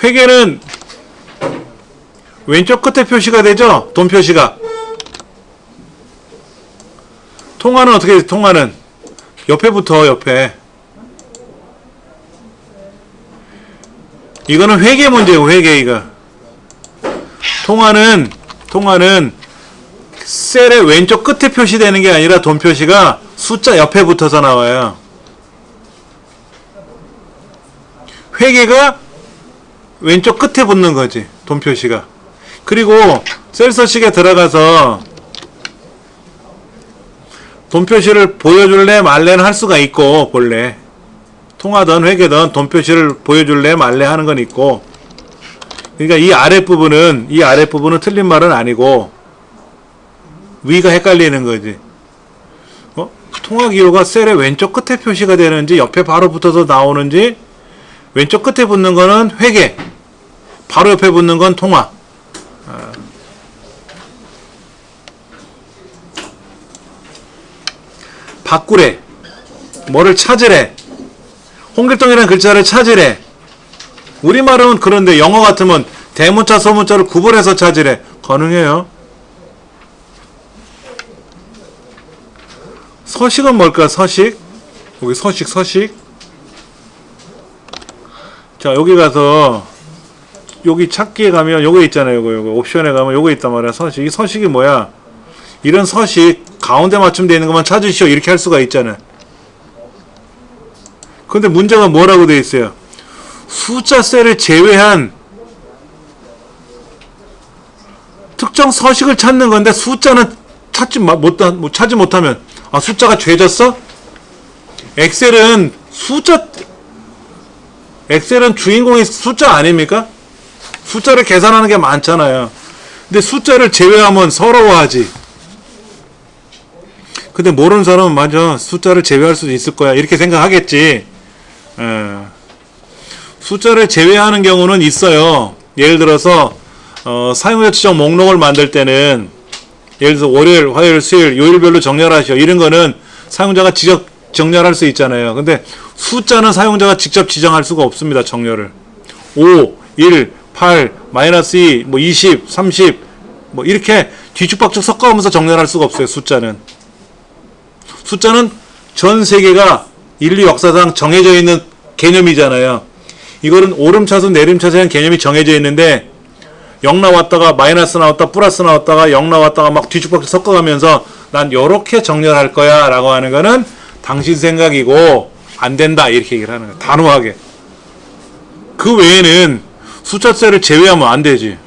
회계는 왼쪽 끝에 표시가 되죠? 돈 표시가. 통화는 어떻게 돼? 통화는 옆에 붙어. 옆에. 이거는 회계 문제고 회계. 이거 통화는 셀의 왼쪽 끝에 표시되는 게 아니라 돈 표시가 숫자 옆에 붙어서 나와요. 회계가 왼쪽 끝에 붙는 거지. 돈 표시가. 그리고 셀 서식에 들어가서 돈 표시를 보여줄래 말래는 할 수가 있고, 본래 통화든 회계든 돈 표시를 보여줄래 말래 하는 건 있고. 그러니까 이 아랫부분은 틀린 말은 아니고 위가 헷갈리는 거지. 통화 기호가 셀의 왼쪽 끝에 표시가 되는지 옆에 바로 붙어서 나오는지, 왼쪽 끝에 붙는 거는 회계, 바로 옆에 붙는 건 통화. 바꾸래, 뭐를 찾으래, 홍길동이라는 글자를 찾으래. 우리말은 그런데 영어 같으면 대문자 소문자를 구분해서 찾으래. 가능해요. 서식은 뭘까? 서식. 여기 서식. 자, 여기 가서 여기 찾기에 가면 요거 있잖아요. 요거 옵션에 가면 요거 있단 말이야. 서식. 이 서식이 뭐야? 이런 서식 가운데 맞춤되어 있는 것만 찾으시오. 이렇게 할 수가 있잖아. 근데 문제가 뭐라고 되어 있어요? 숫자 셀을 제외한 특정 서식을 찾는 건데 숫자는 찾지 못하면 숫자가 죄졌어? 엑셀은 주인공이 숫자 아닙니까? 숫자를 계산하는 게 많잖아요. 근데 숫자를 제외하면 서러워하지. 근데 모르는 사람은 맞아, 숫자를 제외할 수도 있을 거야, 이렇게 생각하겠지. 숫자를 제외하는 경우는 있어요. 예를 들어서 사용자 지정 목록을 만들 때는, 예를 들어서 월요일, 화요일, 수요일, 요일별로 정렬하시오, 이런 거는 사용자가 직접 정렬할 수 있잖아요. 근데 숫자는 사용자가 직접 지정할 수가 없습니다. 정렬을 5, 1, 8, 마이너스 2, 20, 30 이렇게 뒤죽박죽 섞어가면서 정렬할 수가 없어요. 숫자는 전 세계가 인류 역사상 정해져 있는 개념이잖아요. 이거는 오름차순 내림차순 개념이 정해져 있는데 0 나왔다가 마이너스 나왔다 플러스 나왔다가 0 나왔다가 막 뒤죽박죽 섞어가면서 난 요렇게 정렬할 거야 라고 하는 거는 당신 생각이고 안 된다, 이렇게 얘기를 하는 거야. 단호하게. 그 외에는 숫자 셀을 제외하면 안 되지.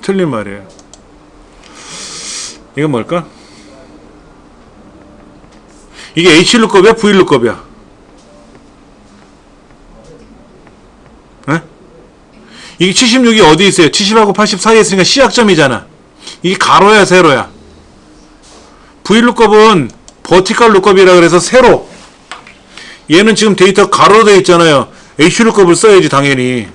틀린 말이에요. 이건 뭘까? 이게 H루급이야? V루급이야? 이게 76이 어디 있어요? 70하고 80 사이에 있으니까 C약점이잖아. 이게 가로야 세로야? V루급은 버티컬 루급이라 그래서 세로. 얘는 지금 데이터 가로로 되어 있잖아요. H루급을 써야지 당연히.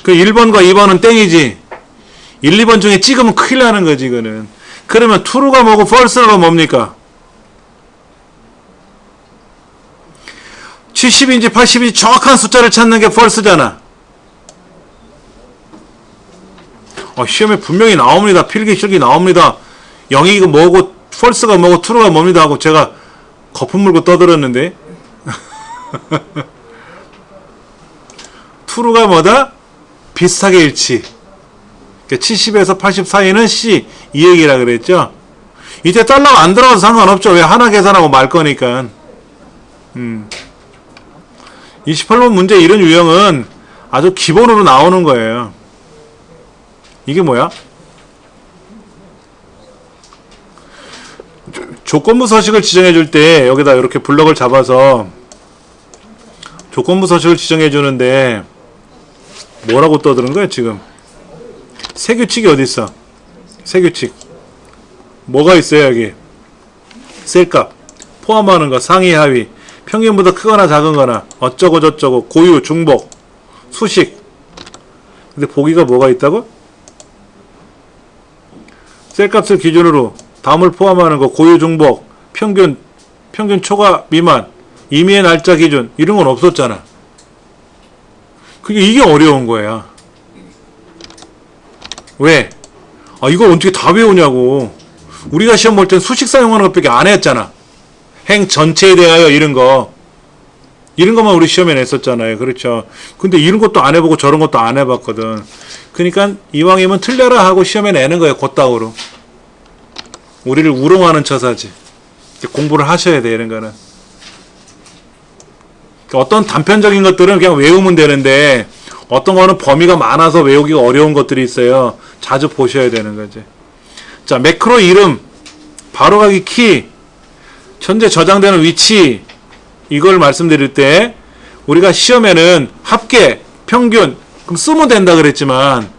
그 1번과 2번은 땡이지. 1, 2번 중에 찍으면 큰일 나는 거지 이거는. 그러면 true가 뭐고 false가 뭡니까? 70인지 80인지 정확한 숫자를 찾는 게 false잖아. 시험에 분명히 나옵니다. 필기실기 나옵니다. 0이 뭐고 false가 뭐고 true가 뭡니다 하고 제가 거품 물고 떠들었는데 true가 뭐다? 비슷하게 일치. 70에서 80 사이는 C, 이 얘기라 그랬죠. 이때 달러가 안 들어가도 상관없죠. 왜 하나 계산하고 말 거니까. 28번 문제 이런 유형은 아주 기본으로 나오는 거예요. 이게 뭐야? 조건부 서식을 지정해 줄 때 여기다 이렇게 블럭을 잡아서 조건부 서식을 지정해 주는데 뭐라고 떠드는 거야 지금? 세 규칙이 어디 있어? 세 규칙 뭐가 있어요 여기? 셀값 포함하는 거, 상위 하위, 평균보다 크거나 작은거나, 어쩌고 저쩌고, 고유 중복, 수식. 근데 보기가 뭐가 있다고? 셀값을 기준으로 다음을 포함하는 거, 고유 중복, 평균 초과 미만, 임의의 날짜 기준, 이런 건 없었잖아. 이게 어려운 거야. 왜? 이걸 어떻게 다 외우냐고. 우리가 시험 볼 땐 수식 사용하는 것밖에 안 했잖아. 행 전체에 대하여 이런 것만 우리 시험에 냈었잖아요. 그렇죠. 근데 이런 것도 안 해보고 저런 것도 안 해봤거든. 그러니까 이왕이면 틀려라 하고 시험에 내는 거예요. 곧다우로. 우리를 우롱하는 처사지. 공부를 하셔야 돼, 이런 거는. 어떤 단편적인 것들은 그냥 외우면 되는데 어떤 거는 범위가 많아서 외우기가 어려운 것들이 있어요. 자주 보셔야 되는 거지. 자, 매크로 이름, 바로가기 키, 현재 저장되는 위치, 이걸 말씀드릴 때 우리가 시험에는 합계, 평균 그럼 쓰면 된다 그랬지만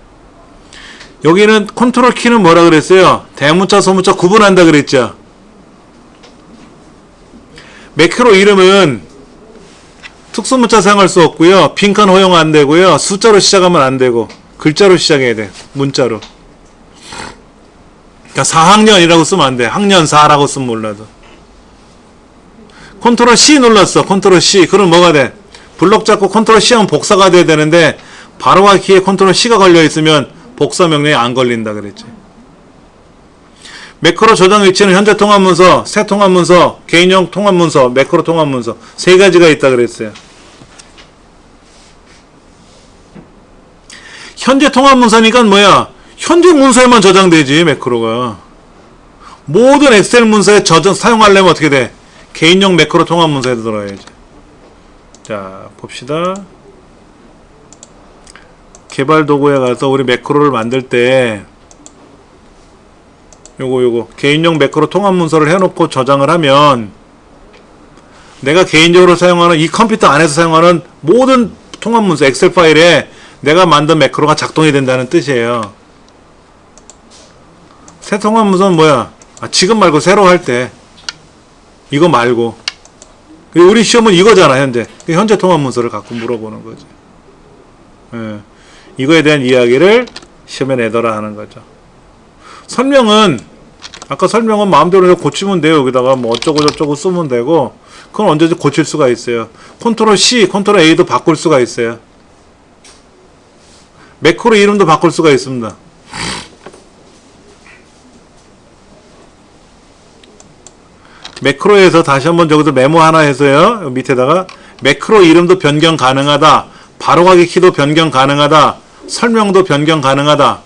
여기는 컨트롤 키는 뭐라 그랬어요? 대문자, 소문자 구분한다 그랬죠. 매크로 이름은 특수문자 사용할 수 없고요. 빈칸 허용 안 되고요. 숫자로 시작하면 안 되고 글자로 시작해야 돼. 문자로. 그러니까 4학년이라고 쓰면 안 돼. 학년 4라고 쓰면 몰라도. 컨트롤 C 눌렀어. 컨트롤 C. 그럼 뭐가 돼? 블록 잡고 컨트롤 C 하면 복사가 돼야 되는데 바로가기 키에 컨트롤 C가 걸려 있으면 복사 명령이 안 걸린다 그랬지. 매크로 저장 위치는 현재 통합문서, 새 통합문서, 개인용 통합문서, 매크로 통합문서 세 가지가 있다 그랬어요. 현재 통합문서니까 뭐야? 현재 문서에만 저장되지 매크로가. 모든 엑셀 문서에 사용하려면 어떻게 돼? 개인용 매크로 통합문서에 들어야지. 자, 봅시다. 개발 도구에 가서 우리 매크로를 만들 때 요거 개인용 매크로 통합문서를 해놓고 저장을 하면 내가 개인적으로 사용하는 이 컴퓨터 안에서 사용하는 모든 통합문서 엑셀 파일에 내가 만든 매크로가 작동이 된다는 뜻이에요. 새 통합문서는 뭐야? 지금 말고 새로 할 때 이거 말고 우리 시험은 이거잖아. 현재 통합문서를 갖고 물어보는 거지. 예. 이거에 대한 이야기를 시험에 내더라 하는 거죠. 설명은 아까 설명은 마음대로 해서 고치면 돼요. 여기다가 뭐 어쩌고 저쩌고 쓰면 되고 그건 언제든지 고칠 수가 있어요. 컨트롤 C, 컨트롤 A도 바꿀 수가 있어요. 매크로 이름도 바꿀 수가 있습니다. 매크로에서 다시 한번 저기서 메모 하나 해서요. 밑에다가 매크로 이름도 변경 가능하다. 바로가기 키도 변경 가능하다. 설명도 변경 가능하다.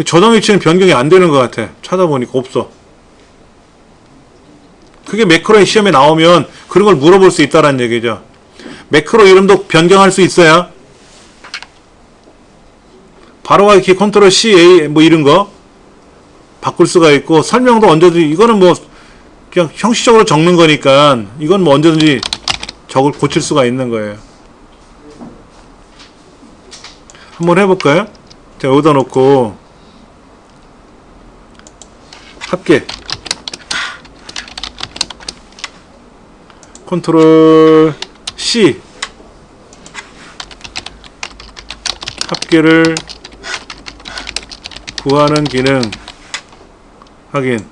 저장 위치는 변경이 안 되는 것 같아. 찾아보니까 없어. 그게 매크로의 시험에 나오면 그런 걸 물어볼 수 있다는 얘기죠. 매크로 이름도 변경할 수 있어요. 바로가기 키 컨트롤 C, A 뭐 이런 거 바꿀 수가 있고 설명도 언제든지 이거는 뭐 그냥 형식적으로 적는 거니까 이건 뭐 언제든지 적을 고칠 수가 있는 거예요. 한번 해볼까요? 제가 여기다 놓고 합계 컨트롤 C 합계를 구하는 기능 확인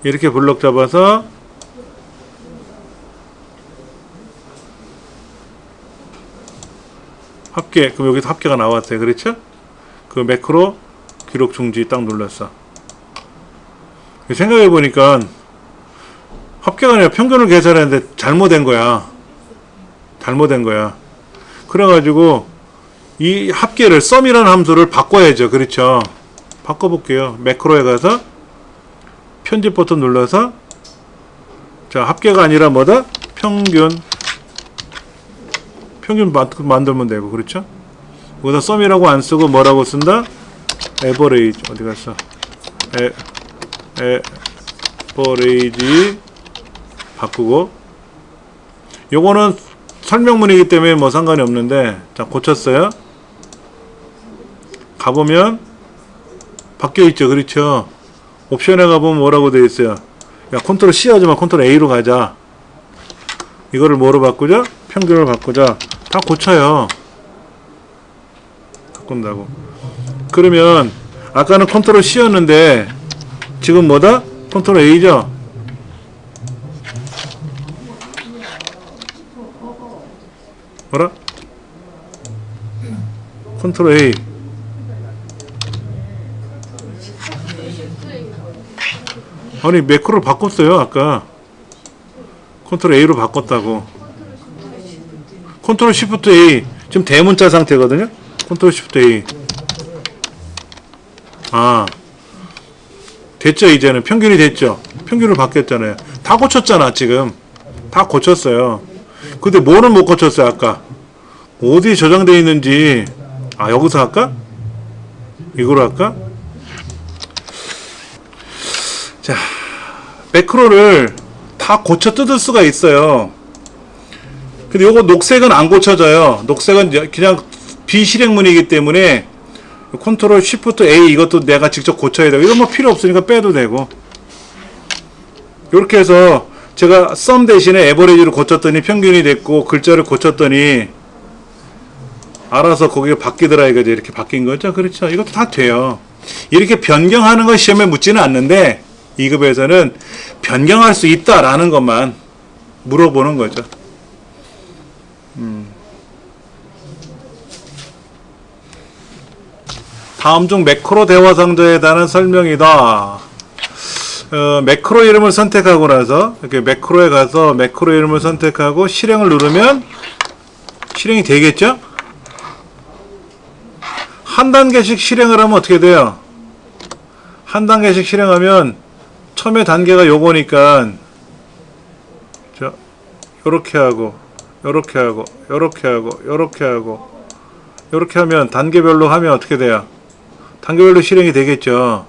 이렇게 블록 잡아서 합계 그럼 여기서 합계가 나왔어요. 그렇죠? 그 매크로 기록 중지 딱 눌렀어. 생각해보니까 합계가 아니라 평균을 계산했는데 잘못된 거야. 그래가지고 이 합계를 썸이라는 함수를 바꿔야죠. 그렇죠? 바꿔볼게요. 매크로에 가서 편집 버튼 눌러서 자 합계가 아니라 뭐다? 평균 만들면 되고 그렇죠? 여기다 썸이라고 안 쓰고 뭐라고 쓴다? 에버레이지 어디 갔어? 에버레이지 바꾸고 요거는 설명문이기 때문에 뭐 상관이 없는데 자 고쳤어요. 가보면 바뀌어있죠. 그렇죠? 옵션에 가보면 뭐라고 되어 있어요? 야 컨트롤 C 하지마 컨트롤 A로 가자. 이거를 뭐로 바꾸자? 평균을 바꾸자. 다 고쳐요. 바꾼다고. 그러면 아까는 컨트롤 C였는데 지금 뭐다? 컨트롤 A죠? 뭐라? 컨트롤 A. 아니 매크로를 바꿨어요 아까. 컨트롤 A로 바꿨다고. 컨트롤 시프트 A. 지금 대문자 상태거든요. 컨트롤 시프트 A. 아 됐죠. 이제는 평균이 됐죠. 평균을 바뀌었잖아요. 다 고쳤잖아 지금. 다 고쳤어요. 근데 뭐는 못 고쳤어요 아까. 어디에 저장되어 있는지. 아 여기서 할까? 이거로 할까? 자 매크로를 다 고쳐 뜯을 수가 있어요. 근데 요거 녹색은 안 고쳐져요. 녹색은 그냥 비실행문이기 때문에 컨트롤 쉬프트 A 이것도 내가 직접 고쳐야 되고 이런 거 필요 없으니까 빼도 되고. 이렇게 해서 제가 썸 대신에 에버리지를 고쳤더니 평균이 됐고 글자를 고쳤더니 알아서 거기가 바뀌더라 이거죠. 이렇게 바뀐 거죠. 그렇죠. 이것도 다 돼요. 이렇게 변경하는 건 시험에 묻지는 않는데 2급에서는 변경할 수 있다라는 것만 물어보는 거죠. 다음 중 매크로 대화 상자에 대한 설명이다. 매크로 이름을 선택하고 나서 이렇게 매크로에 가서 매크로 이름을 선택하고 실행을 누르면 실행이 되겠죠? 한 단계씩 실행을 하면 어떻게 돼요? 한 단계씩 실행하면 처음에 단계가 요거니까 요렇게 하고 요렇게 하고 요렇게 하고 요렇게 하고 요렇게 하면 단계별로 하면 어떻게 돼요? 단계별로 실행이 되겠죠.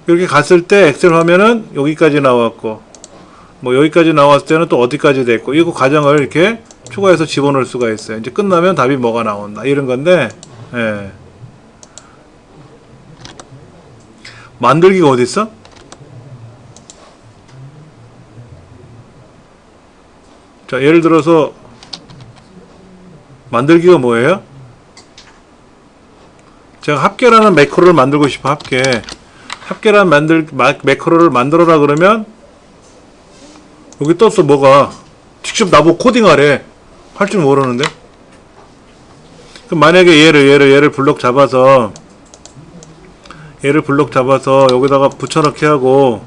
이렇게 갔을 때 엑셀 화면은 여기까지 나왔고 뭐 여기까지 나왔을 때는 또 어디까지 됐고 이거 과정을 이렇게 추가해서 집어넣을 수가 있어요. 이제 끝나면 답이 뭐가 나온다 이런 건데 예. 만들기가 어디 있어? 자 예를 들어서 만들기가 뭐예요? 제가 합계라는 매크로를 만들고 싶어. 합계라는 매크로를 만들어라 그러면 여기 떴어. 뭐가 직접 나보고 코딩하래. 할 줄 모르는데. 그럼 만약에 얘를 블록 잡아서 여기다가 붙여넣기 하고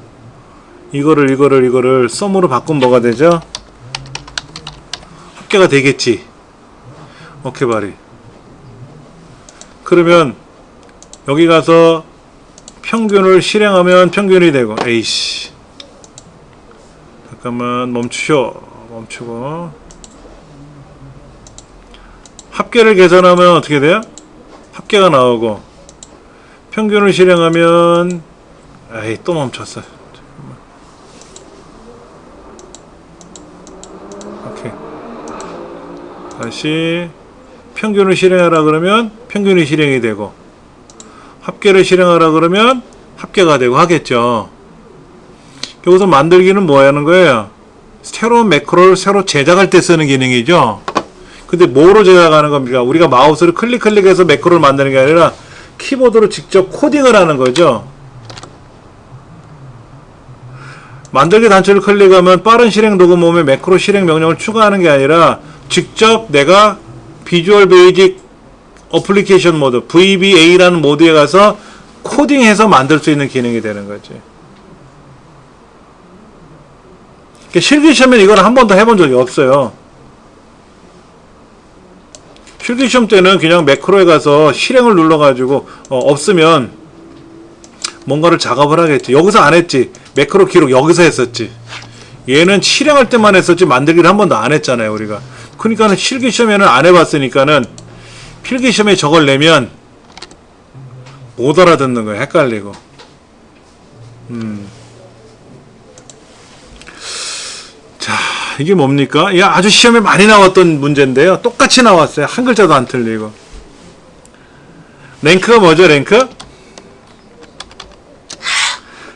이거를 썸으로 바꾸면 뭐가 되죠? 합계가 되겠지. 오케이 바리. 그러면 여기 가서 평균을 실행하면 평균이 되고 에이씨 잠깐만 멈추고 합계를 계산하면 어떻게 돼요? 합계가 나오고 평균을 실행하면 에이 또 멈췄어. 오케이 다시 평균을 실행하라 그러면 평균이 실행이 되고 합계를 실행하라 그러면 합계가 되고 하겠죠. 여기서 만들기는 뭐 하는 거예요? 새로운 매크로를 새로 제작할 때 쓰는 기능이죠. 근데 뭐로 제작하는 겁니까? 우리가 마우스를 클릭해서 매크로를 만드는 게 아니라 키보드로 직접 코딩을 하는 거죠. 만들기 단추를 클릭하면 빠른 실행 도구 모음에 매크로 실행 명령을 추가하는 게 아니라 직접 내가 비주얼 베이직 어플리케이션 모드 VBA라는 모드에 가서 코딩해서 만들 수 있는 기능이 되는 거지. 실기시험에는 이걸 한 번도 해본 적이 없어요. 실기시험 때는 그냥 매크로에 가서 실행을 눌러가지고 없으면 뭔가를 작업을 하겠지. 여기서 안 했지. 매크로 기록 여기서 했었지. 얘는 실행할 때만 했었지 만들기를 한 번도 안 했잖아요 우리가. 그러니까는 실기시험에는 안 해봤으니까는 필기시험에 저걸 내면 못 알아듣는 거야. 헷갈리고. 자, 이게 뭡니까? 이게 아주 시험에 많이 나왔던 문제인데요. 똑같이 나왔어요. 한 글자도 안 틀리고. 랭크가 뭐죠, 랭크?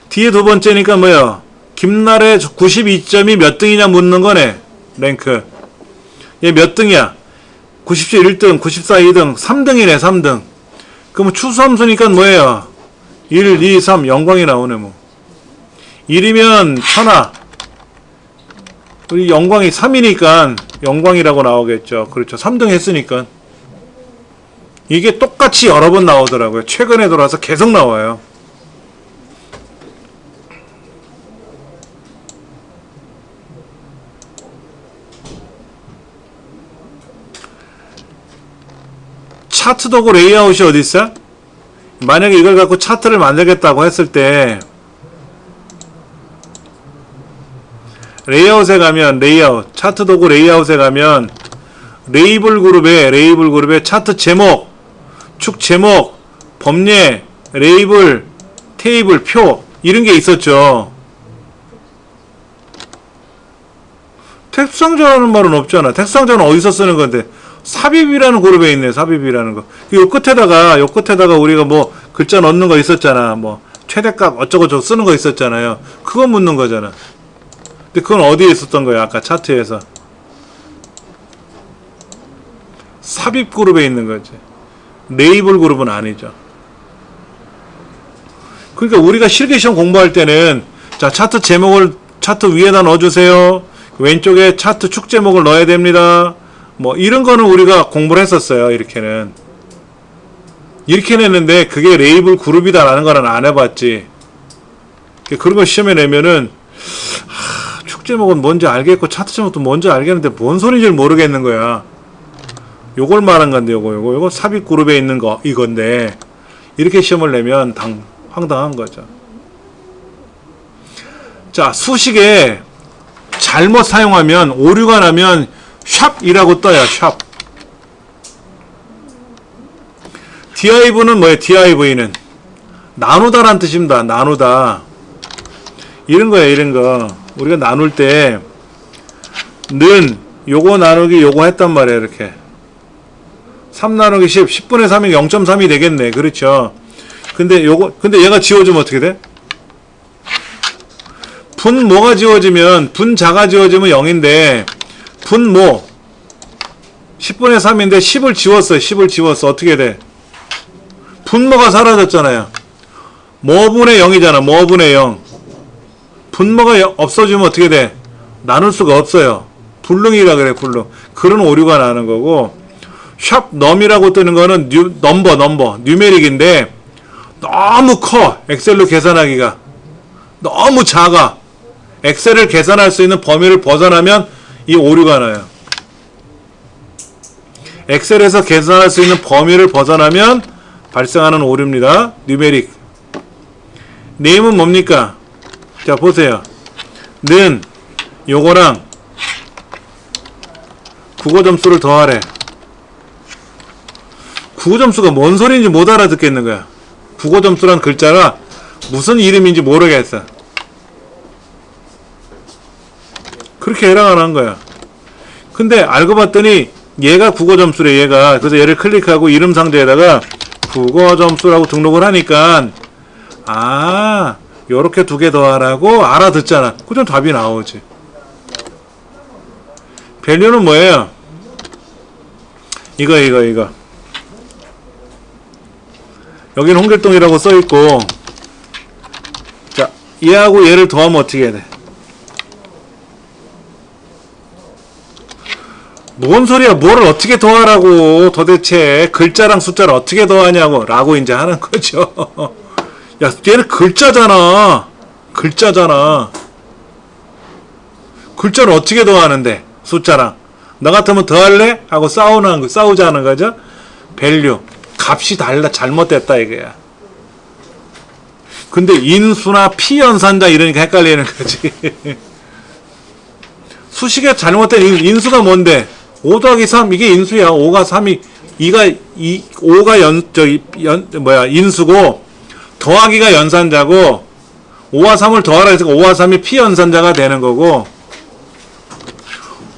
뒤에 두 번째니까 뭐야? 김나래 92점이 몇 등이냐 묻는 거네. 랭크. 얘 몇 등이야? 97 1등, 94 2등, 3등이네, 3등. 그럼 추수함수니까 뭐예요? 1, 2, 3, 영광이 나오네, 뭐. 1이면 천하. 우리 영광이 3이니까 영광이라고 나오겠죠. 그렇죠. 3등 했으니까. 이게 똑같이 여러 번 나오더라고요. 최근에 들어와서 계속 나와요. 차트 도구 레이아웃이 어디 있어? 만약에 이걸 갖고 차트를 만들겠다고 했을 때 레이아웃에 가면 레이아웃, 차트 도구 레이아웃에 가면 레이블 그룹에 차트 제목, 축 제목, 범례, 레이블, 테이블, 표 이런 게 있었죠. 텍스트상자라는 말은 없잖아. 텍스트상자는 어디서 쓰는 건데? 삽입이라는 그룹에 있네. 삽입이라는 거. 요 끝에다가 우리가 뭐 글자 넣는 거 있었잖아. 뭐 최대값 어쩌고저쩌고 쓰는 거 있었잖아요. 그거 묻는 거잖아. 근데 그건 어디에 있었던 거야? 아까 차트에서. 삽입 그룹에 있는 거지. 레이블 그룹은 아니죠. 그러니까 우리가 실기시험 공부할 때는 자, 차트 제목을 차트 위에다 넣어주세요. 왼쪽에 차트 축 제목을 넣어야 됩니다. 뭐 이런 거는 우리가 공부를 했었어요. 이렇게는 했는데 그게 레이블 그룹이다 라는 거는 안 해봤지. 그런 거 시험에 내면은 축 제목은 뭔지 알겠고 차트 제목도 뭔지 알겠는데 뭔 소리인지 모르겠는 거야. 요걸 말한 건데 요거 삽입 그룹에 있는 거 이건데 이렇게 시험을 내면 황당한 거죠. 자, 수식에 잘못 사용하면 오류가 나면 샵이라고 떠요. 샵. div는 뭐예요? div는 나누다란 뜻입니다. 나누다. 이런 거예요. 이런 거. 우리가 나눌 때 는 요거 나누기 요거 했단 말이에요. 이렇게 3 나누기 10 10분의 3이 0.3이 되겠네. 그렇죠. 근데 얘가 지워지면 어떻게 돼? 분모가 지워지면 분자가 지워지면 0인데 분모 10분의 3인데 10을 지웠어요. 10을 지웠어. 어떻게 돼? 분모가 사라졌잖아요. 뭐분의 0이잖아. 뭐분의 0. 분모가 없어지면 어떻게 돼? 나눌 수가 없어요. 불능이라 그래. 불능. 그런 오류가 나는 거고 샵 넘이라고 뜨는 거는 넘버 뉴메릭인데 너무 커. 엑셀로 계산하기가 너무 작아. 엑셀을 계산할 수 있는 범위를 벗어나면 이 오류가 나요. 엑셀에서 계산할 수 있는 범위를 벗어나면 발생하는 오류입니다. 뉴메릭. 네임은 뭡니까? 자, 보세요. 는 요거랑 국어점수를 더하래. 국어점수가 뭔 소리인지 못 알아듣겠는 거야. 국어점수란 글자가 무슨 이름인지 모르겠어. 그렇게 해랑을 한 거야. 근데 알고 봤더니 얘가 국어점수래. 얘가. 그래서 얘를 클릭하고 이름 상자에다가 국어점수라고 등록을 하니까 요렇게 두 개 더하라고 알아듣잖아. 그럼 답이 나오지. 밸류는 뭐예요? 이거. 여기는 홍길동이라고 써있고, 자, 얘하고 얘를 더하면 어떻게 해야 돼? 뭔 소리야? 뭐를 어떻게 더하라고 도대체 글자랑 숫자를 어떻게 더하냐고 라고 이제 하는 거죠. 야, 얘는 글자잖아. 글자를 어떻게 더하는데 숫자랑. 너 같으면 더할래? 하고 싸우자는 거죠. 밸류. 값이 달라. 잘못됐다 이거야. 근데 인수나 피연산자 이러니까 헷갈리는 거지. 수식에 잘못된 인수가 뭔데? 5 더하기 3 이게 인수야. 5가 3이 5가 인수고 더하기가 연산자고 5와 3을 더하라 해서 5와 3이 피연산자가 되는 거고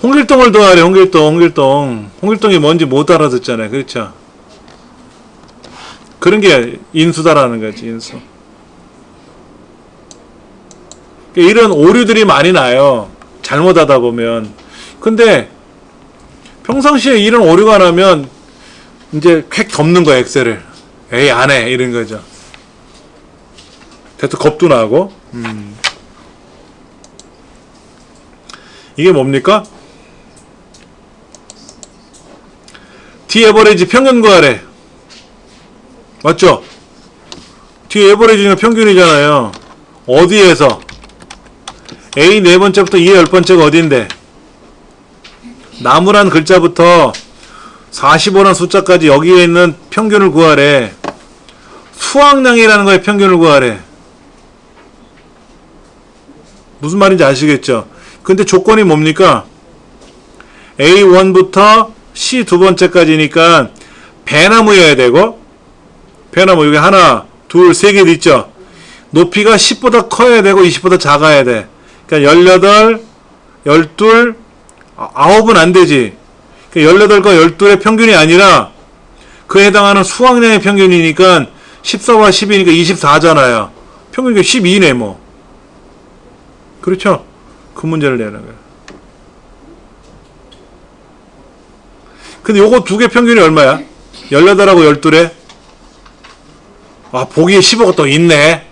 홍길동을 더하래. 홍길동이 뭔지 못 알아듣잖아요. 그렇죠? 그런 게 인수다라는 거지. 인수. 이런 오류들이 많이 나요. 잘못하다 보면. 근데 평상시에 이런 오류가 나면 이제 퀵 덮는 거야. 엑셀을. 에이 안 해. 이런 거죠. 대체 겁도 나고. 이게 뭡니까? D 에버리지 평균 구하래. 맞죠? D 에버리지가 평균이잖아요. 어디에서? A 네 번째부터 E 열 번째가 어딘데? 나무란 글자부터 45란 숫자까지 여기에 있는 평균을 구하래. 수확량이라는 거에 평균을 구하래. 무슨 말인지 아시겠죠? 근데 조건이 뭡니까? A1부터 C 두 번째까지니까 배나무여야 되고, 배나무 여기 하나, 둘, 세 개 있죠? 높이가 10보다 커야 되고 20보다 작아야 돼. 그러니까 18, 12, 9은 안 되지. 그러니까 18과 12의 평균이 아니라 그에 해당하는 수확량의 평균이니까 14와 12니까 24잖아요. 평균이 12네 뭐. 그렇죠? 그 문제를 내는 거예요. 근데 요거 두 개 평균이 얼마야? 18하고 12래? 아, 보기에 15가 또 있네.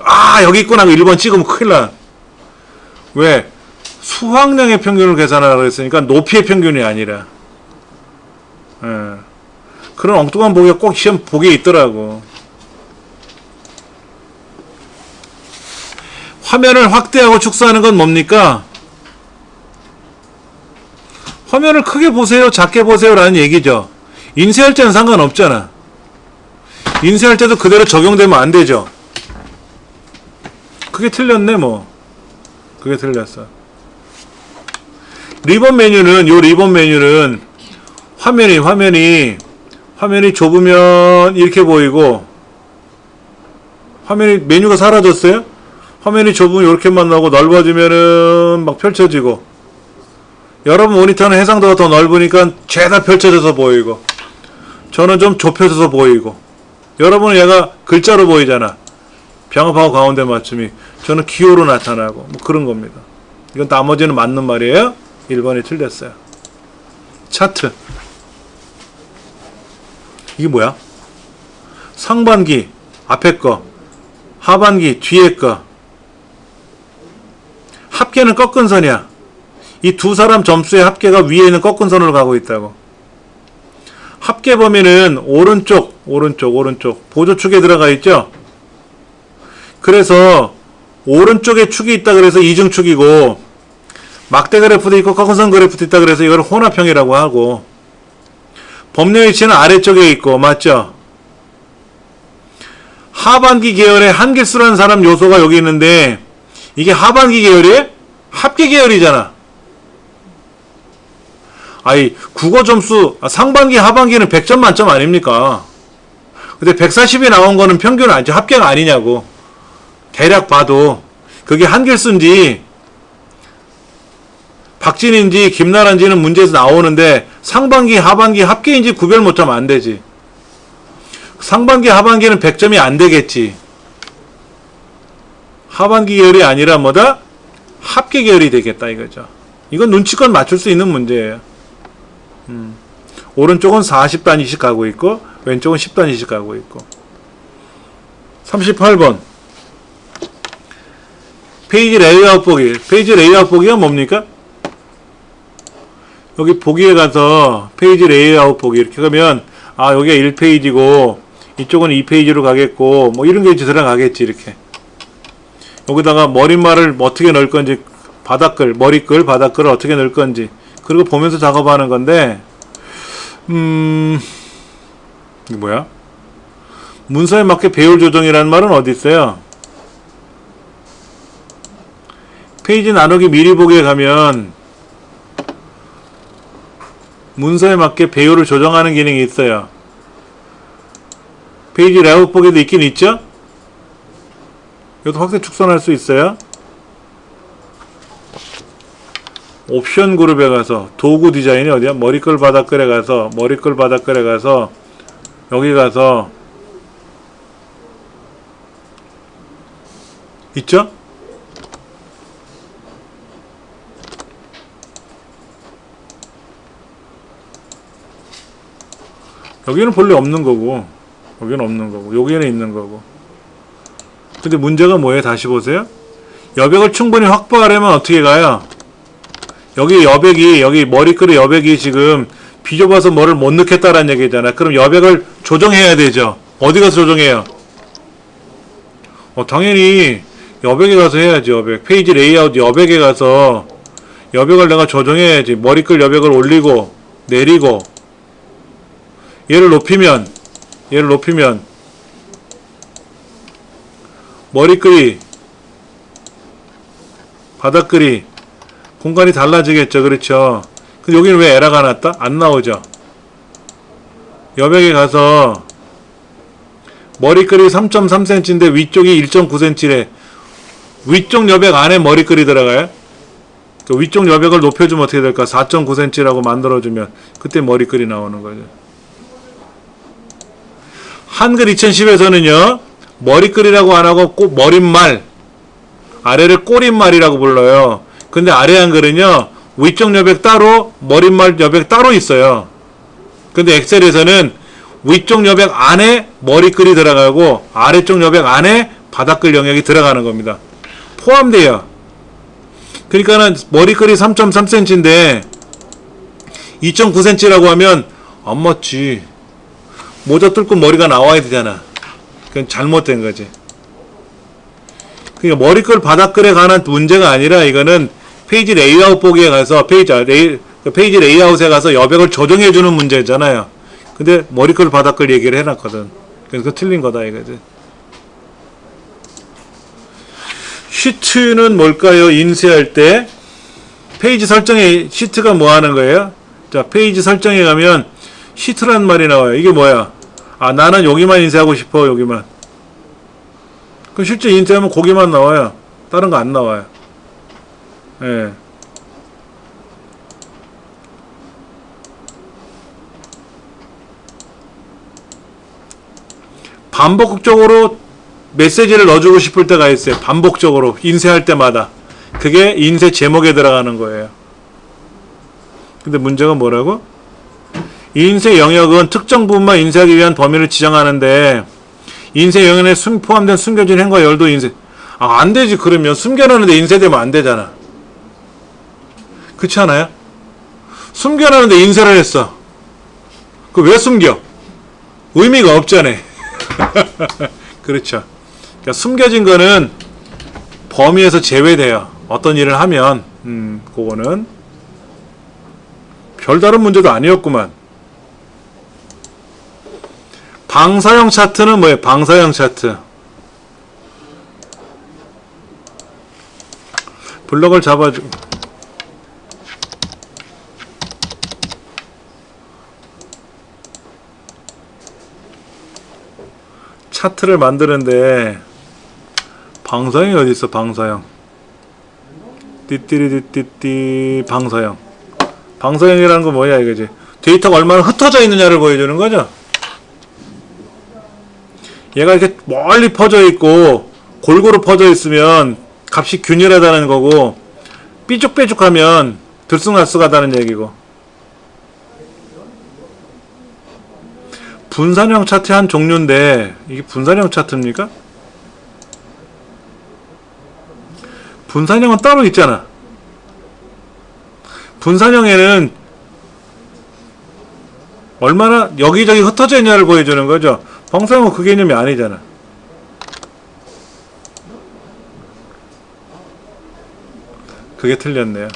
아, 여기 있구나. 1번 찍으면 큰일 나. 왜? 수확량의 평균을 계산하라고 했으니까 높이의 평균이 아니라. 예. 그런 엉뚱한 보기가 꼭 시험 보기에 있더라고. 화면을 확대하고 축소하는 건 뭡니까? 화면을 크게 보세요, 작게 보세요 라는 얘기죠. 인쇄할 때는 상관없잖아. 인쇄할 때도 그대로 적용되면 안 되죠. 그게 틀렸네 뭐. 그게 틀렸어. 리본 메뉴는, 요 리본 메뉴는 화면이 좁으면 이렇게 보이고, 화면이 메뉴가 사라졌어요? 화면이 좁으면 이렇게만 나오고 넓어지면은 막 펼쳐지고, 여러분 모니터는 해상도가 더 넓으니까 죄다 펼쳐져서 보이고, 저는 좀 좁혀져서 보이고, 여러분은 얘가 글자로 보이잖아. 병합하고 가운데 맞춤이. 저는 기호로 나타나고 뭐 그런 겁니다. 이건 나머지는 맞는 말이에요. 1번이 틀렸어요. 차트. 이게 뭐야? 상반기 앞에 거, 하반기 뒤에 거. 합계는 꺾은 선이야. 이 두 사람 점수의 합계가 위에 있는 꺾은 선으로 가고 있다고. 합계 범위는 오른쪽 보조축에 들어가 있죠. 그래서 오른쪽에 축이 있다 그래서 이중축이고, 막대 그래프도 있고 꺾은 선 그래프도 있다 그래서 이걸 혼합형이라고 하고, 범례 위치는 아래쪽에 있고, 맞죠? 하반기 계열의 한길수라는 사람 요소가 여기 있는데, 이게 하반기 계열이에요? 합계 계열이잖아. 아이, 국어 점수, 상반기, 하반기는 100점 만점 아닙니까? 근데 140이 나온 거는 평균 아니죠. 합계가 아니냐고. 대략 봐도. 그게 한길수인지, 박진인지, 김나라인지는 문제에서 나오는데, 상반기, 하반기, 합계인지 구별 못하면 안 되지. 상반기, 하반기는 100점이 안 되겠지. 하반기 계열이 아니라 뭐다? 합계 계열이 되겠다 이거죠. 이건 눈치껏 맞출 수 있는 문제예요. 오른쪽은 40단위씩 가고 있고 왼쪽은 10단위씩 가고 있고. 38번 페이지 레이아웃 보기. 페이지 레이아웃 보기가 뭡니까? 여기 보기에 가서 페이지 레이아웃 보기 이렇게 가면, 아, 여기가 1페이지고 이쪽은 2페이지로 가겠고 뭐 이런 게 이제 들어가겠지. 이렇게 여기다가 머릿말을 어떻게 넣을 건지, 바닥글, 머리글, 바닥글을 어떻게 넣을 건지, 그리고 보면서 작업하는 건데, 이게 뭐야? 문서에 맞게 배열 조정이라는 말은 어디 있어요? 페이지 나누기 미리 보기에 가면 문서에 맞게 배열을 조정하는 기능이 있어요. 페이지 레이아웃 보기도 있긴 있죠? 이것도 확대 축소할 수 있어요. 옵션 그룹에 가서 도구 디자인이 어디야? 머리글 바닥글에 가서 머리글 바닥글에 가서 여기 가서 있죠? 여기는 본래 없는 거고 여기는 없는 거고 여기는 있는 거고. 근데 문제가 뭐예요? 다시 보세요. 여백을 충분히 확보하려면 어떻게 가요? 여기 여백이, 여기 머리글의 여백이 지금 비좁아서 뭐를 못 넣겠다라는 얘기잖아. 그럼 여백을 조정해야 되죠. 어디 가서 조정해요? 당연히 여백에 가서 해야지. 여백. 페이지 레이아웃 여백에 가서 여백을 내가 조정해야지. 머리끌 여백을 올리고 내리고 얘를 높이면 머리끌이 바닥끌이 공간이 달라지겠죠. 그렇죠. 근데 여기는 왜 에러가 났다? 안 나오죠. 여백에 가서 머리끌이 3.3cm인데 위쪽이 1.9cm래. 위쪽 여백 안에 머리끌이 들어가요. 그 위쪽 여백을 높여주면 어떻게 될까? 4.9cm라고 만들어주면 그때 머리끌이 나오는 거죠. 한글 2010에서는요 머리끌이라고 안 하고 꼭 머릿말, 아래를 꼬릿말이라고 불러요. 근데 아래 한글은요 위쪽 여백 따로 머릿말 여백 따로 있어요. 근데 엑셀에서는 위쪽 여백 안에 머리끌이 들어가고 아래쪽 여백 안에 바닥글 영역이 들어가는 겁니다. 포함돼요. 그러니까는 머리끌이 3.3cm인데 2.9cm라고 하면 안 맞지. 모자 뚫고 머리가 나와야 되잖아. 그건 잘못된 거지. 그러니까 머리끌 바닥글에 관한 문제가 아니라 이거는 페이지 레이아웃 보기에 가서 페이지 레이아웃에 가서 여백을 조정해주는 문제잖아요. 근데 머리끌 바닥글 얘기를 해놨거든. 그래서 그거 틀린 거다 이거지. 시트는 뭘까요? 인쇄할 때 페이지 설정에 시트가 뭐 하는 거예요? 자, 페이지 설정에 가면 시트란 말이 나와요. 이게 뭐야? 아, 나는 여기만 인쇄하고 싶어. 여기만. 그럼 실제 인쇄하면 거기만 나와요. 다른 거 안 나와요. 예. 반복적으로 메시지를 넣어주고 싶을 때가 있어요. 반복적으로 인쇄할 때마다. 그게 인쇄 제목에 들어가는 거예요. 근데 문제가 뭐라고? 인쇄 영역은 특정 부분만 인쇄하기 위한 범위를 지정하는데 인쇄 영역에 포함된 숨겨진 행과 열도 인쇄. 아, 안 되지. 그러면 숨겨놨는데 인쇄되면 안 되잖아. 그렇지 않아요? 숨겨놨는데 인쇄를 했어. 그 왜 숨겨? 의미가 없잖아. 그렇죠. 그러니까 숨겨진 거는 범위에서 제외돼요. 어떤 일을 하면 그거는 별다른 문제도 아니었구만. 방사형 차트는 뭐예요? 방사형 차트. 블럭을 잡아주고 차트를 만드는데 방사형이 어디 있어? 방사형. 띠띠리띠띠 방사형. 방사형이라는 건 뭐야 이거지? 데이터가 얼마나 흩어져 있느냐를 보여주는 거죠. 얘가 이렇게 멀리 퍼져 있고 골고루 퍼져 있으면 값이 균일하다는 거고 삐죽삐죽하면 들쑥날쑥하다는 얘기고. 분산형 차트의 한 종류인데 이게 분산형 차트입니까? 분산형은 따로 있잖아. 분산형에는 얼마나 여기저기 흩어져 있냐를 보여주는 거죠. 방사형은 그 개념이 아니잖아. 그게 틀렸네요.